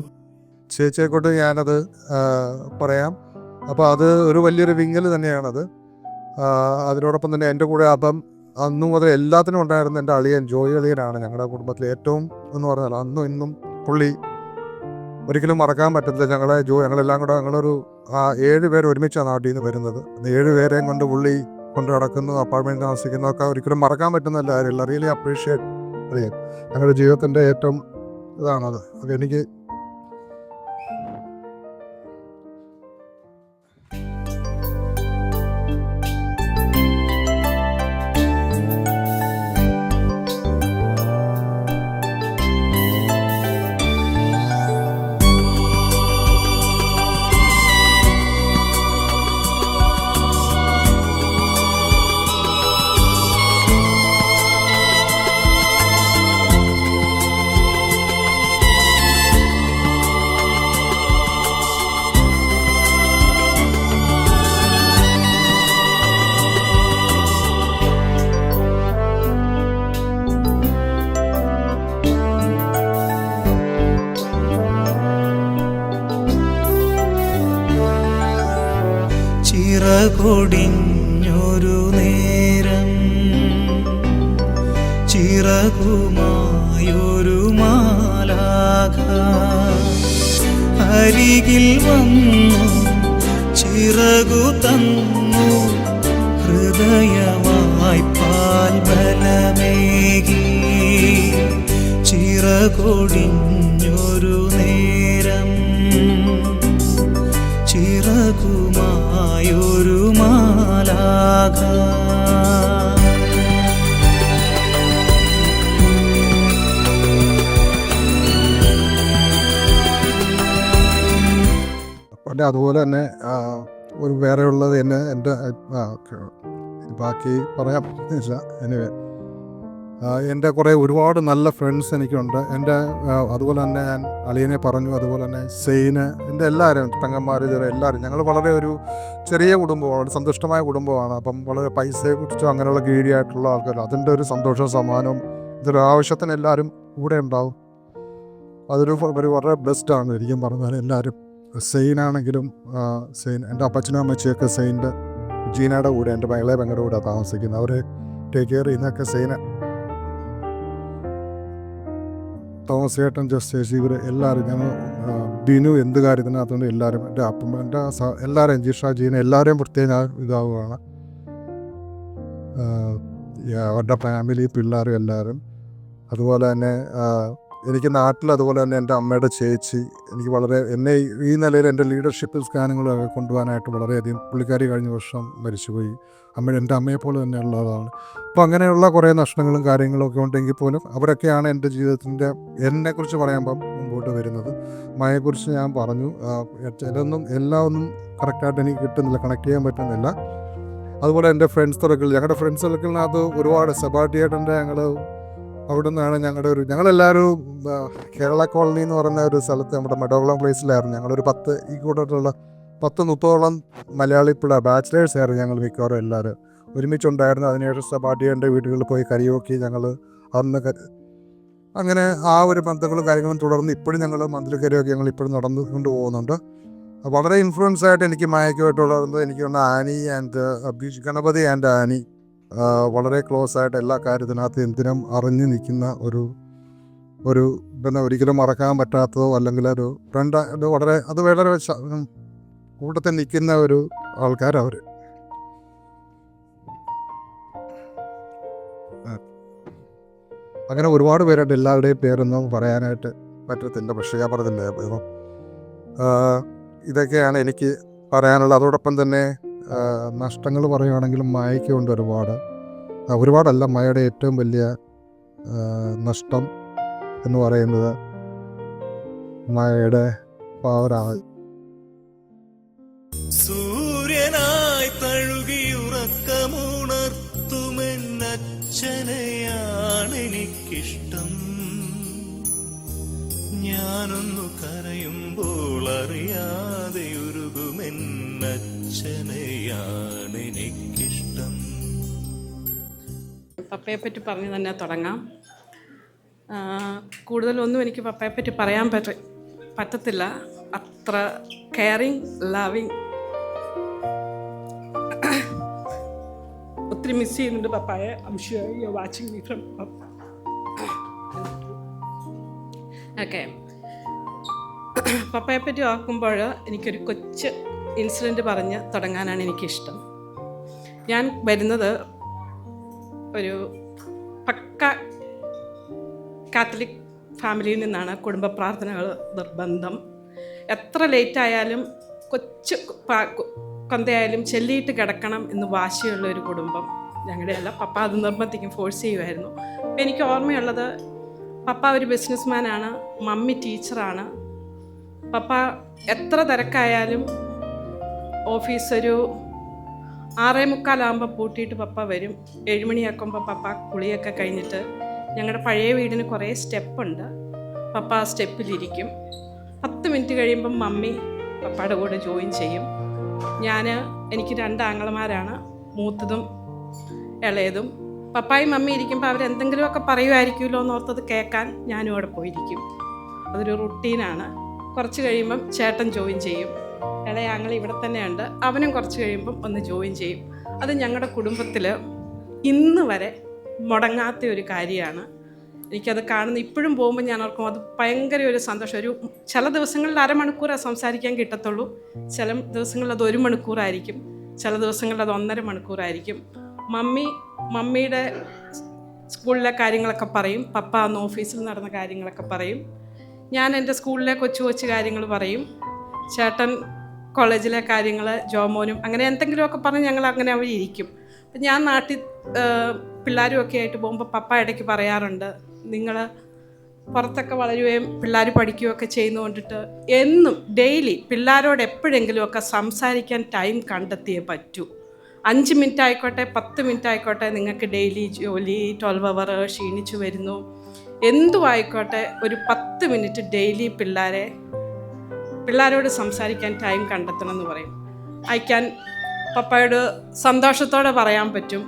ചേച്ചിയെക്കൊണ്ട് ഞാനത് പറയാം. അപ്പോൾ അത് ഒരു വലിയൊരു വിങ്ങൽ തന്നെയാണത്. അതിനോടൊപ്പം തന്നെ എൻ്റെ കൂടെ അന്നു മുതൽ എല്ലാത്തിനും ഉണ്ടായിരുന്ന എൻ്റെ അളിയൻ ജോയി അളിയനാണ് ഞങ്ങളുടെ കുടുംബത്തിലെ ഏറ്റവും എന്ന് പറഞ്ഞാൽ അന്നും ഇന്നും പുള്ളി ഒരിക്കലും മറക്കാൻ പറ്റത്തില്ല. ഞങ്ങളെല്ലാം കൂടെ ഞങ്ങളൊരു 7 പേര് ഒരുമിച്ചാണ് നാട്ടിൽ നിന്ന് വരുന്നത്. 7 പേരെയും കൊണ്ട് പുള്ളി കൊണ്ട് നടക്കുന്നു, അപ്പാർട്ട്മെൻറ്റ് താമസിക്കുന്നതൊക്കെ ഒരിക്കലും മറക്കാൻ പറ്റുന്നല്ല കാര്യമില്ല. റിയലി അപ്രീഷിയേറ്റ് അറിയാം. ഞങ്ങളുടെ ജീവിതത്തിൻ്റെ ഏറ്റവും ഇതാണത്. അത് എനിക്ക് ചിറകൊടിഞ്ഞൊരു നേരം ചിറകുമായൊരു മാലാഖ അരികിൽ വന്നു ചിറകു തന്നു ഹൃദയമായി പാൽ ബലമേകി. ചിറകൊടിഞ്ഞൊരു നേരം ചിറകുമായൊരു മാലാഖ പിന്നെ അതുപോലെ തന്നെ ഒരു വേറെ ഉള്ളത് എൻ്റെ ബാക്കി പറയാൻ പറ്റുന്നില്ല. എനിവേ എൻ്റെ കുറേ ഒരുപാട് നല്ല ഫ്രണ്ട്സ് എനിക്കുണ്ട്. അതുപോലെ തന്നെ ഞാൻ അളിയനെ പറഞ്ഞു, അതുപോലെ തന്നെ സെയിന്, എൻ്റെ എല്ലാവരും പെങ്ങന്മാർ എല്ലാവരും ഞങ്ങൾ വളരെ ഒരു ചെറിയ കുടുംബമാണ്, സന്തുഷ്ടമായ കുടുംബമാണ്. അപ്പം വളരെ പൈസയെക്കുറിച്ചോ അങ്ങനെയുള്ള കീഴിയായിട്ടുള്ള ആൾക്കാർ അതിൻ്റെ ഒരു സന്തോഷവും സമ്മാനവും ഇതൊരു ആവശ്യത്തിന് എല്ലാവരും കൂടെ ഉണ്ടാവും. അതൊരു വളരെ ബെസ്റ്റാണ് ശരിക്കും പറഞ്ഞാൽ എല്ലാവരും. സെയിനാണെങ്കിലും സെയിൻ എൻ്റെ അപ്പച്ചനും അമ്മച്ചിയൊക്കെ സെയിൻ്റെ ജീനയുടെ കൂടെ എൻ്റെ ഇളയ പെങ്ങളുടെ കൂടെ താമസിക്കുന്നത്. അവരെ ടേക്ക് കെയർ ചെയ്യുന്നതൊക്കെ സെയിന. തോമസ് ചേട്ടൻ, ജസ്റ്റ് ചേച്ചി, ഇവർ എല്ലാവരും ഞങ്ങൾ ബിനു എന്ത് കാര്യത്തിനകത്തുകൊണ്ട് എല്ലാവരും എൻ്റെ അപ്പം എൻ്റെ എല്ലാവരെയും ജിഷ ജീന എല്ലാവരെയും പ്രത്യേകം ഞാൻ ഇതാവുകയാണ്. അവരുടെ ഫാമിലി, പിള്ളേരും എല്ലാവരും. അതുപോലെ തന്നെ എനിക്ക് നാട്ടിൽ അതുപോലെ തന്നെ എൻ്റെ അമ്മയുടെ ചേച്ചി എനിക്ക് വളരെ എന്നെ ഈ നിലയിൽ എൻ്റെ ലീഡർഷിപ്പ് സ്കാനുകളൊക്കെ കൊണ്ടുപോകാനായിട്ട് വളരെയധികം പുള്ളിക്കാരി കഴിഞ്ഞ വർഷം മരിച്ചുപോയി. എൻ്റെ അമ്മയെപ്പോലെ തന്നെയുള്ളതാണ്. അപ്പോൾ അങ്ങനെയുള്ള കുറേ നഷ്ടങ്ങളും കാര്യങ്ങളൊക്കെ ഉണ്ടെങ്കിൽ പോലും അവരൊക്കെയാണ് എൻ്റെ ജീവിതത്തിൻ്റെ എന്നെക്കുറിച്ച് പറയുമ്പം മുമ്പോട്ട് വരുന്നത്. മയെക്കുറിച്ച് ഞാൻ പറഞ്ഞു, ചിലൊന്നും എല്ലാം ഒന്നും കറക്റ്റായിട്ട് എനിക്ക് കിട്ടുന്നില്ല, കണക്ട് ചെയ്യാൻ പറ്റുന്നില്ല. അതുപോലെ എൻ്റെ ഫ്രണ്ട്സ് സർക്കിൾ, ഞങ്ങളുടെ ഫ്രണ്ട്സ് സർക്കിളിനകത്ത് ഒരുപാട് സെബാർട്ടിയേട്ടൻ്റെ അവിടെ നിന്നാണ് ഞങ്ങളെല്ലാവരും കേരള കോളനി എന്ന് പറയുന്ന ഒരു സ്ഥലത്ത് നമ്മുടെ മെഡോകുളം പ്ലേസിലായിരുന്നു. ഞങ്ങളൊരു 10 ഈ കൂട്ടത്തിലുള്ള 10-30ഓളം മലയാളി ബാച്ചിലേഴ്സ് ആയിരുന്നു ഞങ്ങൾ മിക്കവാറും എല്ലാവരും ഒരുമിച്ചുണ്ടായിരുന്നു. അതിനുശേഷം സെബാർട്ടിയേട്ടൻ്റെ വീടുകളിൽ പോയി കരിയോക്കി ഞങ്ങൾ അന്ന് അങ്ങനെ ആ ഒരു ബന്ധങ്ങളും കാര്യങ്ങളും തുടർന്ന് ഇപ്പോഴും ഞങ്ങൾ മന്ത്ലി കരിയോക്കി ഞങ്ങൾ ഇപ്പോഴും നടന്നുകൊണ്ട് പോകുന്നുണ്ട്. വളരെ ഇൻഫ്ലുവൻസ് ആയിട്ട് എനിക്ക് മായക്കുമായിട്ടുള്ളത് എനിക്ക് Annie and Ganapathi and Annie വളരെ ക്ലോസ് ആയിട്ട് എല്ലാ കാര്യത്തിനകത്ത് എന്തിനും അറിഞ്ഞു നിൽക്കുന്ന ഒരു പിന്നെ ഒരിക്കലും മറക്കാൻ പറ്റാത്തതോ അല്ലെങ്കിൽ ഒരു ഫ്രണ്ട് വളരെ അത് വളരെ കൂട്ടത്തിൽ നിൽക്കുന്ന ഒരു ആൾക്കാരവർ. അങ്ങനെ ഒരുപാട് പേരുണ്ട്. എല്ലാവരുടെയും പേരൊന്നും പറയാനായിട്ട് പറ്റത്തില്ല. പക്ഷേ ഞാൻ പറഞ്ഞില്ലേ ഇപ്പം ഇതൊക്കെയാണ് എനിക്ക് പറയാനുള്ളത്. അതോടൊപ്പം തന്നെ നഷ്ടങ്ങൾ പറയുകയാണെങ്കിലും മായയ്ക്കുണ്ട് ഒരുപാടല്ല. മായയുടെ ഏറ്റവും വലിയ നഷ്ടം എന്ന് പറയുന്നത് മായയുടെ പവറാണ്. സൂര്യനായി തഴുകിയുറക്കമുണർത്തുമെന്നച്ഛനെയാണെനിക്കിഷ്ടം. ഞാനൊന്നു കരയുമ്പോൾ അറിയാതെ ഉരുകുമെന്നച്ഛനെയാണെനിക്കിഷ്ടം. പപ്പയെപ്പറ്റി പറഞ്ഞ് തന്നെ തുടങ്ങാം. കൂടുതലൊന്നും എനിക്ക് പപ്പയെപ്പറ്റി പറയാൻ പറ്റത്തില്ല. അത്ര കെയറിങ്, ലവിങ്. ഒത്തിരി മിസ് ചെയ്യുന്നുണ്ട് പപ്പായെ. I am sure you are watching me from okay. പപ്പയെപ്പറ്റി ഓർക്കുമ്പോൾ എനിക്കൊരു കൊച്ചു ഇൻസിഡൻറ്റ് പറഞ്ഞ് തുടങ്ങാനാണ് എനിക്കിഷ്ടം. ഞാൻ വരുന്നത് ഒരു പക്ക കാത്തലിക് ഫാമിലിയിൽ നിന്നാണ്. കുടുംബ പ്രാർത്ഥനകൾ നിർബന്ധം. എത്ര ലേറ്റായാലും കൊച്ചു കൊന്തയായാലും ചെല്ലിയിട്ട് കിടക്കണം എന്ന് വാശിയുള്ള ഒരു കുടുംബം ഞങ്ങളുടെയല്ല. പപ്പ അത് നിർബന്ധിക്കും, ഫോഴ്സ് ചെയ്യുമായിരുന്നു. അപ്പം എനിക്ക് ഓർമ്മയുള്ളത്, പപ്പ ഒരു ബിസിനസ്മാനാണ്, മമ്മി ടീച്ചറാണ്. പപ്പ എത്ര തിരക്കായാലും ഓഫീസ് ഒരു 6:45 പൂട്ടിയിട്ട് പപ്പ വരും. 7 മണിയാക്കുമ്പോൾ പപ്പ കുളിയൊക്കെ കഴിഞ്ഞിട്ട് ഞങ്ങളുടെ പഴയ വീടിന് കുറേ സ്റ്റെപ്പുണ്ട്. പപ്പ ആ സ്റ്റെപ്പിലിരിക്കും. 10 മിനിറ്റ് കഴിയുമ്പം മമ്മി പപ്പയുടെ കൂടെ ജോയിൻ ചെയ്യും. എനിക്ക് 2 ആങ്ങളമാരാണ്, മൂത്തതും ഇളയതും. പപ്പായും മമ്മി ഇരിക്കുമ്പോൾ അവരെന്തെങ്കിലുമൊക്കെ പറയുമായിരിക്കുമല്ലോ എന്നോർത്തത് കേൾക്കാൻ ഞാനും അവിടെ പോയിരിക്കും. അതൊരു റുട്ടീനാണ്. കുറച്ച് കഴിയുമ്പം ചേട്ടൻ ജോയിൻ ചെയ്യും. ഇളയ ആങ്ങൾ ഇവിടെ തന്നെയുണ്ട്, അവനും കുറച്ച് കഴിയുമ്പം ഒന്ന് ജോയിൻ ചെയ്യും. അത് ഞങ്ങളുടെ കുടുംബത്തിൽ ഇന്ന് വരെ മുടങ്ങാത്ത ഒരു കാര്യമാണ്. എനിക്കത് കാണുന്ന ഇപ്പോഴും പോകുമ്പോൾ ഞാൻ ഓർക്കും അത് ഭയങ്കര ഒരു സന്തോഷം. ചില ദിവസങ്ങളിൽ 1/2 മണിക്കൂറാണ് സംസാരിക്കാൻ കിട്ടത്തുള്ളൂ, ചില ദിവസങ്ങളിൽ അത് 1 മണിക്കൂറായിരിക്കും, ചില ദിവസങ്ങളിൽ അത് 1.5 മണിക്കൂറായിരിക്കും. മമ്മിയുടെ സ്കൂളിലെ കാര്യങ്ങളൊക്കെ പറയും, പപ്പ അന്ന് ഓഫീസിൽ നടന്ന കാര്യങ്ങളൊക്കെ പറയും. ഞാൻ എൻ്റെ സ്കൂളിലെ കൊച്ചു കാര്യങ്ങൾ പറയും. ചേട്ടൻ കോളേജിലെ കാര്യങ്ങൾ, ജോമോനും അങ്ങനെ എന്തെങ്കിലുമൊക്കെ പറഞ്ഞ് ഞങ്ങൾ അങ്ങനെ അവിടെ ഇരിക്കും. അപ്പം ഞാൻ നാട്ടിൽ പിള്ളേരുമൊക്കെ ആയിട്ട് പോകുമ്പോൾ പപ്പ ഇടയ്ക്ക് പറയാറുണ്ട്, നിങ്ങൾ പുറത്തൊക്കെ വളരുകയും പിള്ളേർ പഠിക്കുകയൊക്കെ ചെയ്യുന്നതുകൊണ്ടിട്ട് എന്നും ഡെയിലി പിള്ളേരോട് എപ്പോഴെങ്കിലുമൊക്കെ സംസാരിക്കാൻ ടൈം കണ്ടെത്തിയേ പറ്റൂ. 5 മിനിറ്റ് ആയിക്കോട്ടെ, 10 മിനിറ്റ് ആയിക്കോട്ടെ, നിങ്ങൾക്ക് ഡെയിലി ജോലി 12 അവർ ക്ഷീണിച്ചു വരുന്നു, എന്തും ആയിക്കോട്ടെ, ഒരു 10 മിനിറ്റ് ഡെയിലി പിള്ളേരോട് സംസാരിക്കാൻ ടൈം കണ്ടെത്തണം എന്ന് പറയും. പപ്പയോട് സന്തോഷത്തോടെ പറയാൻ പറ്റും.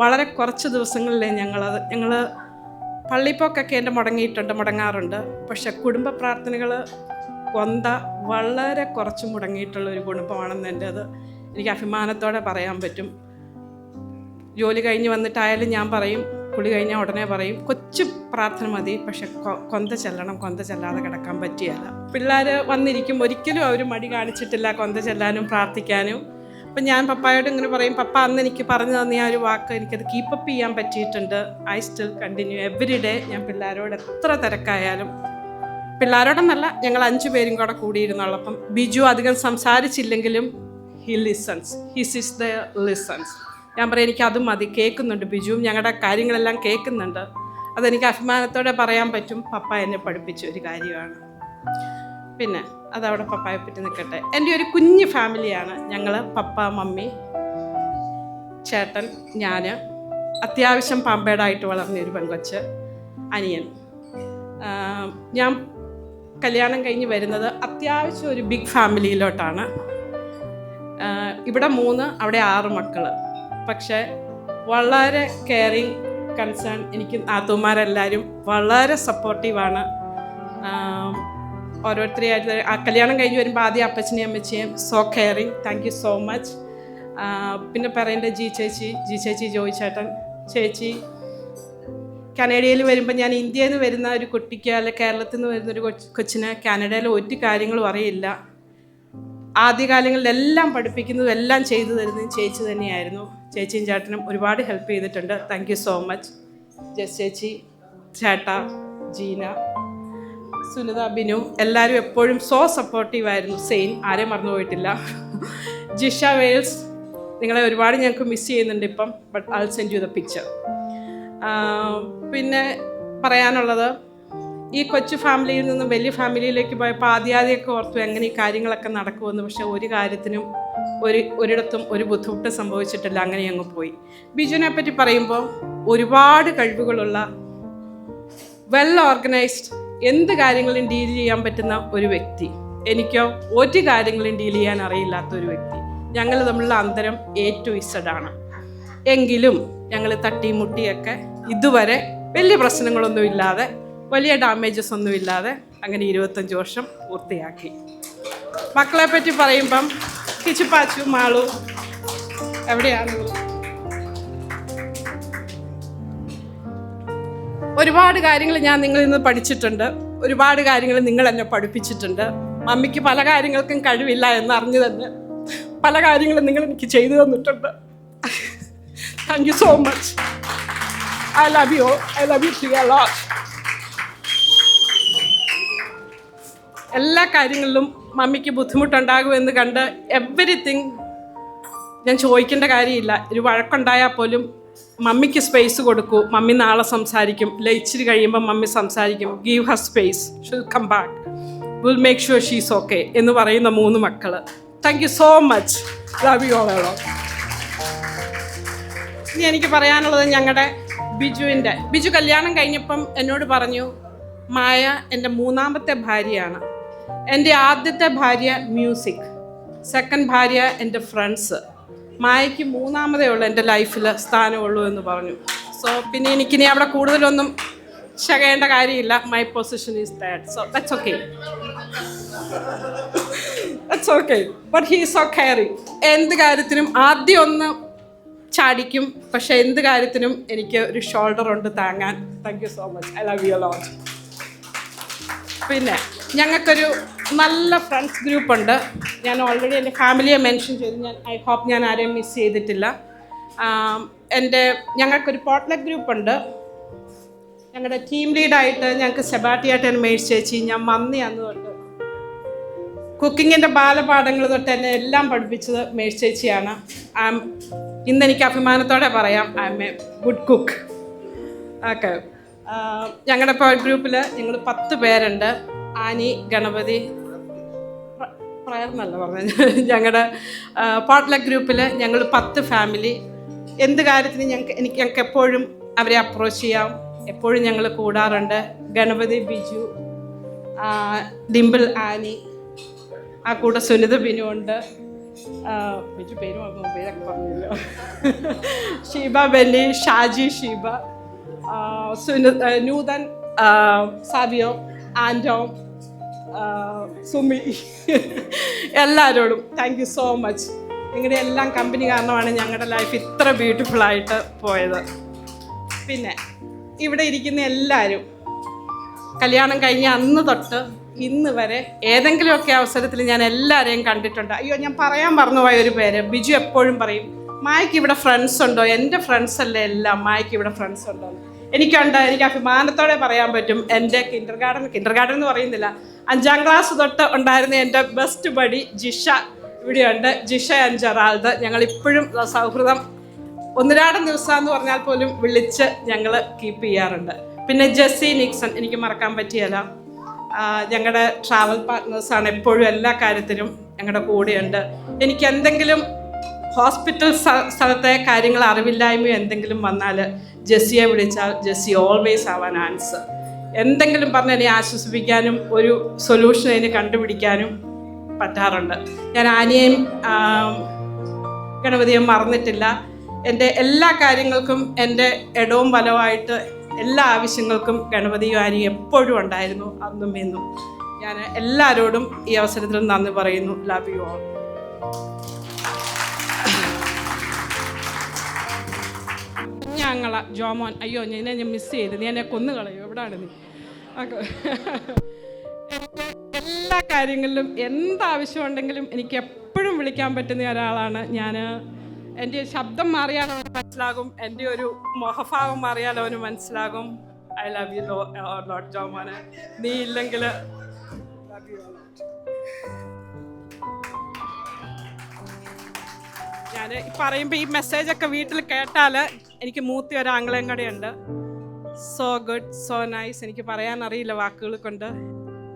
വളരെ കുറച്ച് ദിവസങ്ങളിലേ ഞങ്ങൾ പള്ളിപ്പോക്കൊക്കെ എൻ്റെ മുടങ്ങാറുണ്ട്. പക്ഷെ കുടുംബ പ്രാർത്ഥനകൾ കൊന്ത വളരെ കുറച്ച് മുടങ്ങിയിട്ടുള്ള ഒരു കുടുംബമാണെന്ന് എൻ്റേത് എനിക്ക് അഭിമാനത്തോടെ പറയാൻ പറ്റും. ജോലി കഴിഞ്ഞ് വന്നിട്ടായാലും ഞാൻ പറയും, കുളി കഴിഞ്ഞാൽ ഉടനെ പറയും, കൊച്ചു പ്രാർത്ഥന മതി, പക്ഷെ കൊന്ത ചെല്ലണം, കൊന്ത ചെല്ലാതെ കിടക്കാൻ പറ്റിയല്ല. പിള്ളേർ വന്നിരിക്കും, ഒരിക്കലും അവർ മടി കാണിച്ചിട്ടില്ല കൊന്ത ചെല്ലാനും പ്രാർത്ഥിക്കാനും. അപ്പം ഞാൻ പപ്പായോട് ഇങ്ങനെ പറയും, പപ്പ അന്ന് എനിക്ക് പറഞ്ഞു തന്ന ആ ഒരു വാക്ക് എനിക്കത് കീപ്പപ്പ് ചെയ്യാൻ പറ്റിയിട്ടുണ്ട്. I still continue every day. ഞാൻ പിള്ളേരോട് എത്ര തിരക്കായാലും, പിള്ളേരോടൊന്നല്ല, ഞങ്ങൾ 5 പേരും കൂടെ കൂടിയിരുന്നുള്ളപ്പം ബിജു അധികം സംസാരിച്ചില്ലെങ്കിലും he listens, he sees the listens. ഞാൻ പറയും, എനിക്കതും മതി, കേൾക്കുന്നുണ്ട് ബിജുവും ഞങ്ങളുടെ കാര്യങ്ങളെല്ലാം കേൾക്കുന്നുണ്ട്. അതെനിക്ക് അഭിമാനത്തോടെ പറയാൻ പറ്റും. പപ്പ എന്നെ പഠിപ്പിച്ച ഒരു കാര്യമാണ്. പിന്നെ അതവിടെ പപ്പായെ പറ്റി നിൽക്കട്ടെ. എൻ്റെ ഒരു കുഞ്ഞ് ഫാമിലിയാണ് ഞങ്ങൾ. പപ്പ, മമ്മി, ചേട്ടൻ, ഞാൻ, അത്യാവശ്യം പാമ്പേഡായിട്ട് വളർന്നൊരു പെങ്കൊച്ച്, അനിയൻ. ഞാൻ കല്യാണം കഴിഞ്ഞ് വരുന്നത് അത്യാവശ്യം ഒരു ബിഗ് ഫാമിലിയിലോട്ടാണ്. ഇവിടെ 3, അവിടെ 6 മക്കൾ. പക്ഷേ വളരെ കെയറിങ്, കൺസേൺ. എനിക്ക് നാത്തൂന്മാരെല്ലാവരും വളരെ സപ്പോർട്ടീവാണ്. ഓരോരുത്തരെയായിട്ട് കല്യാണം കഴിഞ്ഞ് വരുമ്പോൾ ആദ്യം അപ്പച്ചനെയും അമ്മച്ചയും so caring, thank you so much. പിന്നെ പറയേണ്ടത് ജി ചേച്ചി, ജോയി ചേട്ടൻ, ചേച്ചി. കാനഡയിൽ വരുമ്പോൾ ഞാൻ ഇന്ത്യയിൽ നിന്ന് വരുന്ന ഒരു കുട്ടിക്ക്, അല്ലെ കേരളത്തിൽ നിന്ന് വരുന്നൊരു കൊച്ചിന് കാനഡയിൽ ഒരു കാര്യങ്ങളും അറിയില്ല. ആദ്യകാലങ്ങളിലെല്ലാം പഠിപ്പിക്കുന്നതും എല്ലാം ചെയ്തു തരുന്നതും ചേച്ചി തന്നെയായിരുന്നു. ചേച്ചിയും ചേട്ടനും ഒരുപാട് ഹെൽപ്പ് ചെയ്തിട്ടുണ്ട്. Thank you so much. Jess ചേച്ചി, ചേട്ടാ, ജീന, സുനിത, ബിനു, എല്ലാവരും എപ്പോഴും സോ സപ്പോർട്ടീവായിരുന്നു. സെയിൻ, ആരെയും മറന്നുപോയിട്ടില്ല. ജിഷ വെയിൽസ്, നിങ്ങളെ ഒരുപാട് ഞങ്ങൾക്ക് മിസ് ചെയ്യുന്നുണ്ട് ഇപ്പം. But I will send you the picture. പിന്നെ പറയാനുള്ളത്, ഈ കൊച്ചു ഫാമിലിയിൽ നിന്ന് വലിയ ഫാമിലിയിലേക്ക് പോയപ്പോൾ ആദ്യമൊക്കെ ഓർത്തു എങ്ങനെ ഈ കാര്യങ്ങളൊക്കെ നടക്കുമെന്ന്. പക്ഷേ ഒരു കാര്യത്തിനും ഒരിടത്തും ഒരു ബുദ്ധിമുട്ട് സംഭവിച്ചിട്ടില്ല, അങ്ങനെ അങ്ങ് പോയി. ബിജുവിനെ പറ്റി പറയുമ്പോൾ ഒരുപാട് കഴിവുകളുള്ള, വെൽ ഓർഗനൈസ്ഡ്, എന്ത് കാര്യങ്ങളും ഡീൽ ചെയ്യാൻ പറ്റുന്ന ഒരു വ്യക്തി. എനിക്കോ ഒരു കാര്യങ്ങളും ഡീൽ ചെയ്യാൻ അറിയില്ലാത്ത ഒരു വ്യക്തി. ഞങ്ങൾ തമ്മിലുള്ള അന്തരം A to Z ആണ്. എങ്കിലും ഞങ്ങൾ തട്ടിമുട്ടിയൊക്കെ ഇതുവരെ വലിയ പ്രശ്നങ്ങളൊന്നും ഇല്ലാതെ, വലിയ ഡാമേജസ് ഒന്നും ഇല്ലാതെ അങ്ങനെ 25 വർഷം പൂർത്തിയാക്കി. മക്കളെ പറ്റി പറയുമ്പം കിച്ചുപ്പാച്ചു, മാളു, എവിടെയാണ്? ഒരുപാട് കാര്യങ്ങൾ ഞാൻ നിങ്ങളിൽ നിന്ന് പഠിച്ചിട്ടുണ്ട്. ഒരുപാട് കാര്യങ്ങൾ നിങ്ങൾ എന്നെ പഠിപ്പിച്ചിട്ടുണ്ട്. മമ്മിക്ക് പല കാര്യങ്ങൾക്കും കഴിവില്ല എന്നറിഞ്ഞു തന്നെ പല കാര്യങ്ങളും നിങ്ങൾ എനിക്ക് ചെയ്തു തന്നിട്ടുണ്ട്. Thank you so much. I love you. I love you too a lot. എല്ലാ കാര്യങ്ങളിലും മമ്മിക്ക് ബുദ്ധിമുട്ടുണ്ടാകുമെന്ന് കണ്ട് എവരിത്തിങ് ഞാൻ ചോദിക്കേണ്ട കാര്യമില്ല. ഒരു വഴക്കുണ്ടായാൽ പോലും മമ്മിക്ക് സ്പേസ് കൊടുക്കൂ. മമ്മി നാളെ സംസാരിക്കും, ഇച്ചിരി കഴിയുമ്പോൾ മമ്മി സംസാരിക്കും. Give her space, she'll come back, will make sure she's okay എന്ന് പറയുന്ന 3 മക്കൾ. Thank you so much. Love you all a lot. ഇനി എനിക്ക് പറയാനുള്ളത് ഞങ്ങളുടെ ബിജു കല്യാണം കഴിഞ്ഞപ്പം എന്നോട് പറഞ്ഞു, മായ എൻ്റെ 3ാമത്തെ ഭാര്യയാണ്. എൻ്റെ ആദ്യത്തെ ഭാര്യ മ്യൂസിക്, സെക്കൻഡ് ഭാര്യ എൻ്റെ ഫ്രണ്ട്സ്. മായയ്ക്ക് 3ാമതേ ഉള്ളൂ എൻ്റെ ലൈഫിൽ സ്ഥാനമുള്ളൂ എന്ന് പറഞ്ഞു. സോ പിന്നെ എനിക്കിനി അവിടെ കൂടുതലൊന്നും ശകയേണ്ട കാര്യമില്ല. My position is that. So that's okay. That's okay. But he is so caring. എന്ത് കാര്യത്തിനും ആദ്യം ഒന്ന് ചാടിക്കും, പക്ഷെ എന്ത് കാര്യത്തിനും എനിക്ക് ഒരു ഷോൾഡർ ഉണ്ട് താങ്ങാൻ. Thank you so much. I love U a lot. പിന്നെ ഞങ്ങൾക്കൊരു നല്ല ഫ്രണ്ട്സ് ഗ്രൂപ്പുണ്ട്. ഞാൻ ഓൾറെഡി എൻ്റെ ഫാമിലിയെ മെൻഷൻ ചെയ്തു. ഐ ഹോപ്പ് ഞാൻ ആരെയും മിസ് ചെയ്തിട്ടില്ല. ഞങ്ങൾക്കൊരു പോട്ട്ലക്ക് ഗ്രൂപ്പുണ്ട്. ഞങ്ങളുടെ ടീം ലീഡായിട്ട് ഞങ്ങൾക്ക് സെബാറ്റിയായിട്ട് മേഴ്സ് ചേച്ചി, ഞാൻ മന്നി അന്ന് തൊട്ട് കുക്കിങ്ങിൻ്റെ ബാലപാഠങ്ങൾ തൊട്ട് എന്നെ എല്ലാം പഠിപ്പിച്ചത് മേഴ്സ് ചേച്ചിയാണ്. ഇന്നെനിക്ക് അഭിമാനത്തോടെ പറയാം, I M A good cook. Okay. ഞങ്ങളുടെ ഗ്രൂപ്പിൽ ഞങ്ങൾ 10 പേരുണ്ട്. ആനി, ഗണപതി, പ്രയർന്നല്ല പറഞ്ഞത്. ഞങ്ങളുടെ പോട്ട്ലക്ക് ഗ്രൂപ്പിൽ ഞങ്ങൾ 10 ഫാമിലി. എന്ത് കാര്യത്തിന് ഞങ്ങൾക്ക് എപ്പോഴും അവരെ അപ്രോച്ച് ചെയ്യാം. എപ്പോഴും ഞങ്ങൾ കൂടാറുണ്ട്. ഗണപതി, ബിജു, ഡിംപിൾ, ആനി, ആ കൂടെ സുനിത, ബിനു ഉണ്ട്. ബിജു പേര് പേരൊക്കെ പറഞ്ഞല്ലോ. ഷീബ, ബെന്നി, ഷാജി, ഷീബ, നൂതൻ, സാവിയോ, ആൻറ്റോ, സുമി, എല്ലാവരോടും താങ്ക് യു സോ മച്ച്. നിങ്ങളുടെ എല്ലാം കമ്പനി കാരണമാണ് ഞങ്ങളുടെ ലൈഫ് ഇത്ര ബ്യൂട്ടിഫുള്ളായിട്ട് പോയത്. പിന്നെ ഇവിടെ ഇരിക്കുന്ന എല്ലാവരും കല്യാണം കഴിഞ്ഞ അന്ന് തൊട്ട് ഇന്ന് വരെ ഏതെങ്കിലുമൊക്കെ അവസരത്തിൽ ഞാൻ എല്ലാവരെയും കണ്ടിട്ടുണ്ട്. അയ്യോ, ഞാൻ പറയാൻ മറന്നുപോയ ഒരു പേര്. ബിജു എപ്പോഴും പറയും, മായ്ക്ക് ഇവിടെ ഫ്രണ്ട്സ് ഉണ്ടോ? എൻ്റെ ഫ്രണ്ട്സ് അല്ലേ എല്ലാം, മായ്ക്ക് ഇവിടെ ഫ്രണ്ട്സ് ഉണ്ടോ? എനിക്കുണ്ട്. എനിക്ക് അഭിമാനത്തോടെ പറയാൻ പറ്റും. എൻ്റെ കിൻഡർ ഗാർഡൻ എന്ന് പറയുന്നില്ല, 5ാം ക്ലാസ് തൊട്ട് ഉണ്ടായിരുന്ന എൻ്റെ ബെസ്റ്റ് ബഡി ജിഷ ഇവിടെയുണ്ട്. Jisha and Gerald. ഞങ്ങളിപ്പോഴും സൗഹൃദം 1-2 ദിവസം എന്ന് പറഞ്ഞാൽ പോലും വിളിച്ച് ഞങ്ങൾ കീപ്പ് ചെയ്യാറുണ്ട്. പിന്നെ ജെസ്സി നിക്സൺ എനിക്ക് മറക്കാൻ പറ്റിയല്ല. ഞങ്ങളുടെ ട്രാവൽ പാർട്ട്നേഴ്സാണ്, എപ്പോഴും എല്ലാ കാര്യത്തിലും ഞങ്ങളുടെ കൂടെയുണ്ട്. എനിക്ക് എന്തെങ്കിലും ഹോസ്പിറ്റൽ സ്ഥലത്തെ കാര്യങ്ങൾ അറിവില്ലായ്മയോ എന്തെങ്കിലും വന്നാൽ ജെസ്സിയെ വിളിച്ചാൽ Jessie always have an answer. എന്തെങ്കിലും പറഞ്ഞ് എന്നെ ആശ്വസിപ്പിക്കാനും ഒരു സൊല്യൂഷൻ അതിന് കണ്ടുപിടിക്കാനും പറ്റാറുണ്ട്. ഞാൻ ആനിയെയും ഗണപതിയും മറന്നിട്ടില്ല. എൻ്റെ എല്ലാ കാര്യങ്ങൾക്കും എൻ്റെ ഇടവും ബലവുമായിട്ട് എല്ലാ ആവശ്യങ്ങൾക്കും ഗണപതിയും ആനിയും എപ്പോഴും ഉണ്ടായിരുന്നു, അന്നും ഇന്നും. ഞാൻ എല്ലാവരോടും ഈ അവസരത്തിൽ നന്ദി പറയുന്നു. Love you all. ഞങ്ങള ജോമോൻ, അയ്യോ ഞാൻ മിസ് ചെയ്ത്, നീ എന്നെ കൊന്നുകളയോ, എവിടെയാണ് നീ? എല്ലാ കാര്യങ്ങളിലും എന്താവശ്യമുണ്ടെങ്കിലും എനിക്ക് എപ്പോഴും വിളിക്കാൻ പറ്റുന്ന ഒരാളാണ് ഞാൻ. എൻ്റെ ശബ്ദം മാറിയാൽ അവന് മനസ്സിലാകും, എൻ്റെ ഒരു മുഖഭാവം മാറിയാൽ അവന് മനസ്സിലാകും. ഐ ലവ് യു ലോട്ട് ജോമോനെ. നീ ഇല്ലെങ്കിൽ ഞാൻ പറയുമ്പോൾ ഈ മെസ്സേജൊക്കെ വീട്ടിൽ കേട്ടാൽ എനിക്ക് മൂത്തി ഒരു ആംഗ്ലയും കൂടെയുണ്ട്. So good, so nice. എനിക്ക് പറയാനറിയില്ല വാക്കുകൾ കൊണ്ട്.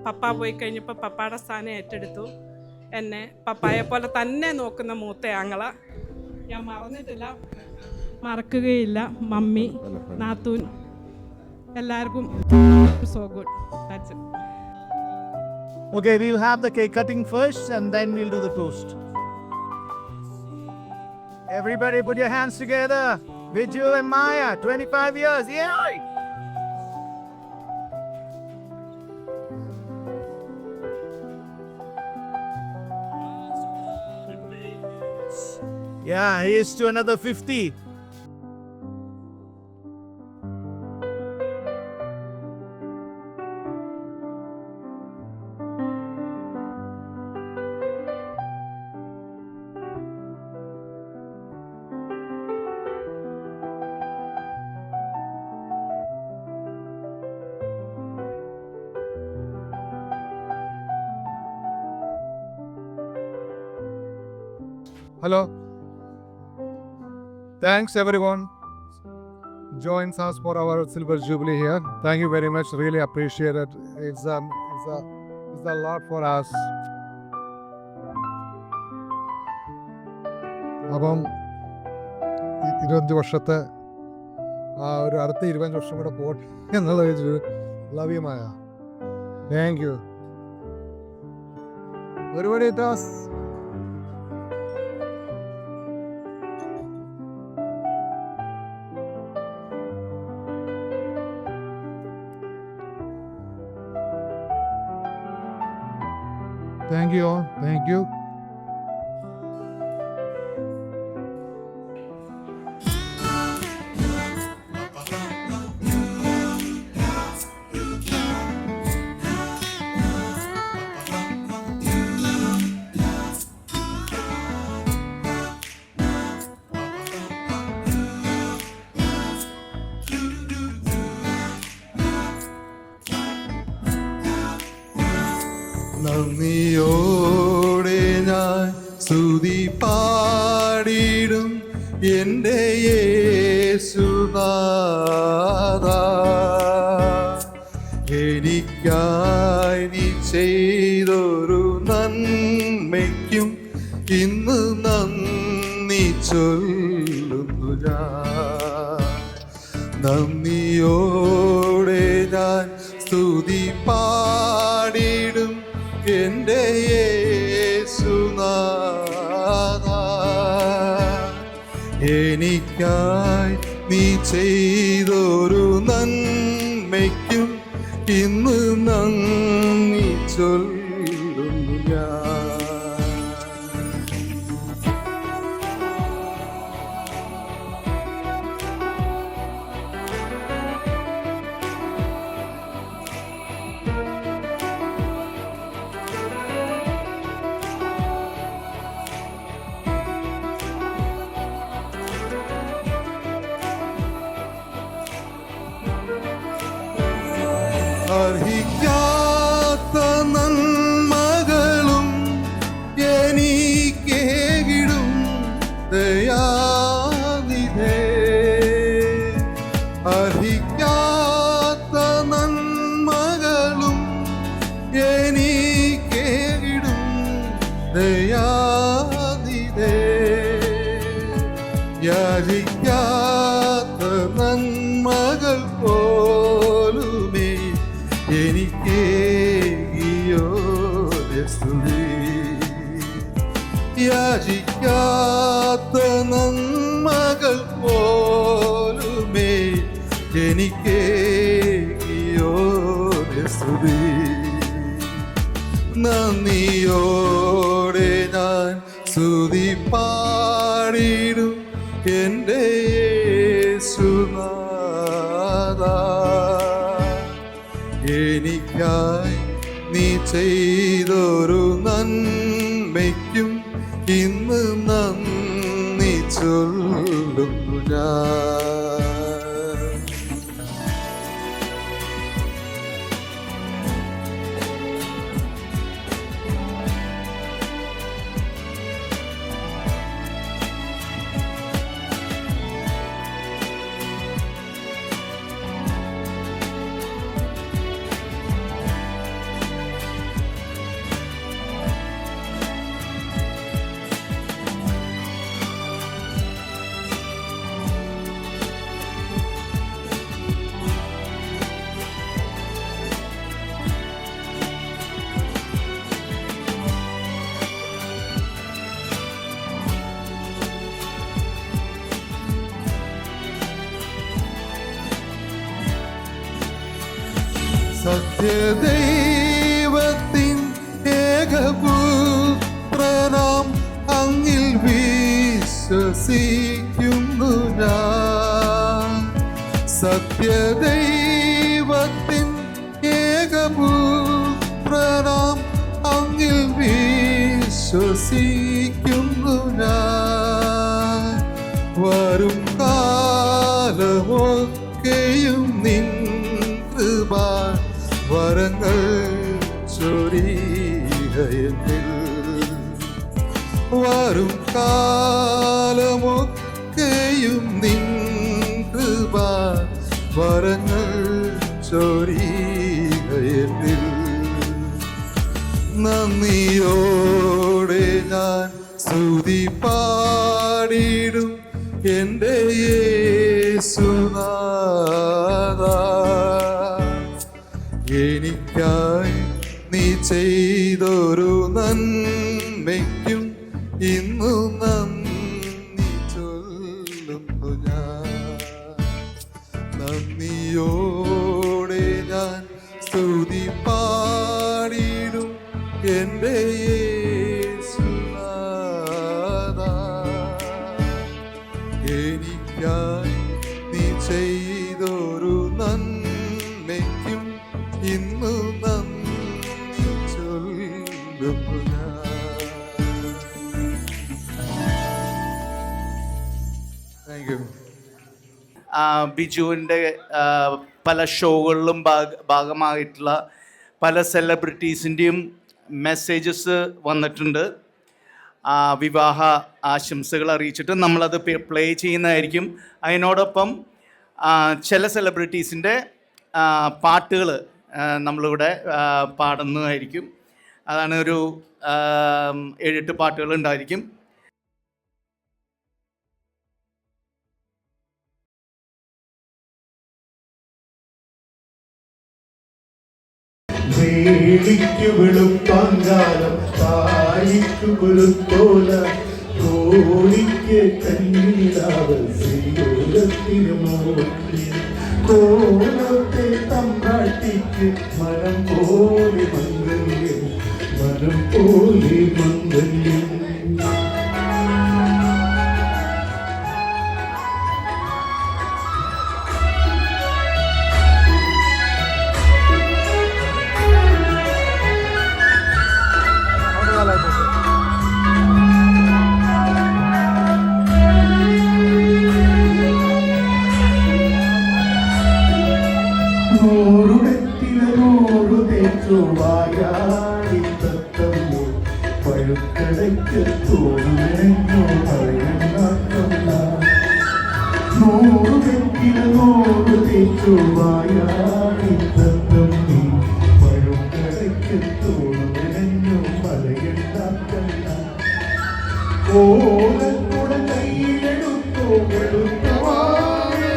പപ്പ പോയി കഴിഞ്ഞപ്പോൾ പപ്പയുടെ സ്ഥാനം ഏറ്റെടുത്തു. എന്നെ പപ്പായെ പോലെ തന്നെ നോക്കുന്ന മൂത്ത ആങ്ങള. ഞാൻ മറന്നിട്ടില്ല, മറക്കുകയില്ല. മമ്മി, നാത്തൂൻ, എല്ലാവർക്കും so good. That's it. Okay, we'll have the cake cutting first and then we'll do the toast. Everybody put your hands together. Biju and Maya, 25 years. Yeah! Yeah, here's to another 50. Hello. Thanks everyone joins us for our Silver Jubilee here. Thank you very much. Really appreciate it. It's a lot for us. അപ്പം 25 വർഷത്തെ ഒരു അടുത്ത 25 വർഷം കൂടെ പോട്ടെ എന്നുള്ള ലവ്യമായ thank you ഒരുപാട്. Thank you all. Thank you. നന്ദിയോടെ ഞാൻ സ്തുതി പാടിടും എൻ്റെ യേശുനാഥാ. എനിക്കായി നീ ചെയ്തൊരു നന്മയ്ക്കും ഇന്ന് നന്ദി ചൊല്ലുന്നു ഞാൻ. നന്ദിയോടെ ഞാൻ സ്തുതി പാടിടും എൻ്റെ യേശുനാഥാ. എനിക്കായി നീ ചെയ്തൊരു നന്മയ്ക്കും ഇന്ന് നന്ദി ചൊല്ലുന്നു ഞാൻ. അർഹിക്കാത്ത നന്മകളും എനിക്കേകിടും ദയാനിധേ. അർഹിക്കാത്ത നന്മകളും എനിക്കേകിടും ദയാനിധേ. യാചിക്കാത്ത നന്മകൾ പോലുമേ എനിക്കേകിയോ സ്തുതി. യാചിക്കാത്ത നന്മകൾ പോലുമേ എനിക്കേകിയോ സ്തുതി. നന്ദിയോടെ ഞാൻ സ്തുതി പാടിടും എൻ്റെ യേശുനാഥാ. എനിക്കായി നീ ചെയ്തൊരു നന്മയ്ക്കും ഇന്ന് നന്ദി ചൊല്ലുന്നു ഞാൻ. സത്യദൈവത്തിൻ ഏകപുത്രനാം അങ്ങിൽ വിശ്വസിക്കുന്നു ഞാൻ. സത്യദൈവത്തിൻ ഏകപുത്രനാം അങ്ങിൽ വിശ്വസിക്കുന്നു ഞാൻ. വരും കാലമൊക്കെയും നിൻ കൃപ വരങ്ങൾ ചൊരികയെന്നിൽ. വരും കാലമൊക്കെയും നിൻ കൃപ വരങ്ങൾ ചൊരികയെന്നിൽ. നന്ദിയോടെ ഞാൻ സ്തുതി പാടിടും എൻ്റെ യേശുനാഥാ. എനിക്കായി നീ ചെയ്തൊരു നന്മയ്ക്കും ഇന്നു നന്ദി ചൊല്ലുന്നു ഞാൻ. നന്ദിയോടെ ഞാൻ സ്തുതി പാടിടും എൻ്റെ യേശുനാഥാ. എനിക്കായി നീ ചെയ്തൊരു നന്മയ്ക്കും ഇന്നു നന്ദി ചൊല്ലുന്നു ഞാൻ. Thank you. ബിജുവിൻ്റെ പല ഷോകളിലും ഭാഗമായിട്ടുള്ള പല സെലിബ്രിറ്റീസിൻ്റെയും മെസ്സേജസ് വന്നിട്ടുണ്ട്. വിവാഹ ആശംസകൾ അറിയിച്ചിട്ട് നമ്മളത് പ്ലേ ചെയ്യുന്നതായിരിക്കും. അതിനോടൊപ്പം ചില സെലിബ്രിറ്റീസിൻ്റെ പാട്ടുകൾ നമ്മളിവിടെ പാടുന്നതായിരിക്കും. അതാണ് ഒരു 7-8 പാട്ടുകൾ ഉണ്ടായിരിക്കും. വേളിക്കു വെളുപ്പാങ്കാലം തായിക്കു വെളുത്തോല തോളിക്ക് കണ്ണീരാവൽ ശ്രീയോല തിരുമൂർത്തി കോലത്തെ തമ്പ്രാട്ടിക്ക് മനം പോലെ മംഗല്യം മനം പോലെ മംഗല്യം. നൂറുടത്തിലൂറു തേച്ചു വായാടി തത്തമ്മോ പഴുക്കടയ്ക്ക് തോന്നുമെന്നോ പറയുന്ന നൂറുടത്തിലൂറു തേച്ചു വായാടി തത്തമ്മി പഴുക്കടയ്ക്ക് തോന്നുമെന്നോ പറയുന്ന ഓലക്കുട കയ്യിലെടുത്തോ വെളുത്തവാനേ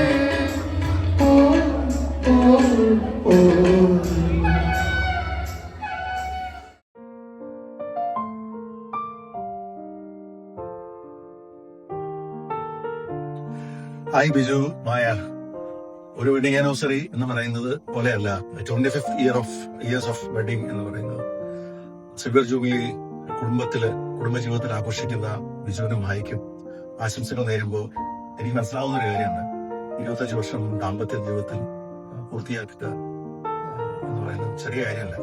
ഹായ് ബിജു മായ. ഒരു വെഡിങ് ആനിവേഴ്സറി എന്ന് പറയുന്നത് പോലെയല്ല 25th ഇയേഴ്സ് ഓഫ് വെഡിങ് എന്ന് പറയുന്നത്. സിൽവർ ജൂബിലി കുടുംബജീവിതത്തിൽ ആഘോഷിക്കുന്ന ബിജുവിനും മായയ്ക്കും ആശംസകൾ നേരുമ്പോൾ എനിക്ക് മനസ്സിലാവുന്ന ഒരു കാര്യമാണ് 25 വർഷം ദാമ്പത്യ ജീവിതത്തിൽ പൂർത്തിയാക്കുക എന്ന് പറയുന്നത് ചെറിയ കാര്യമല്ല.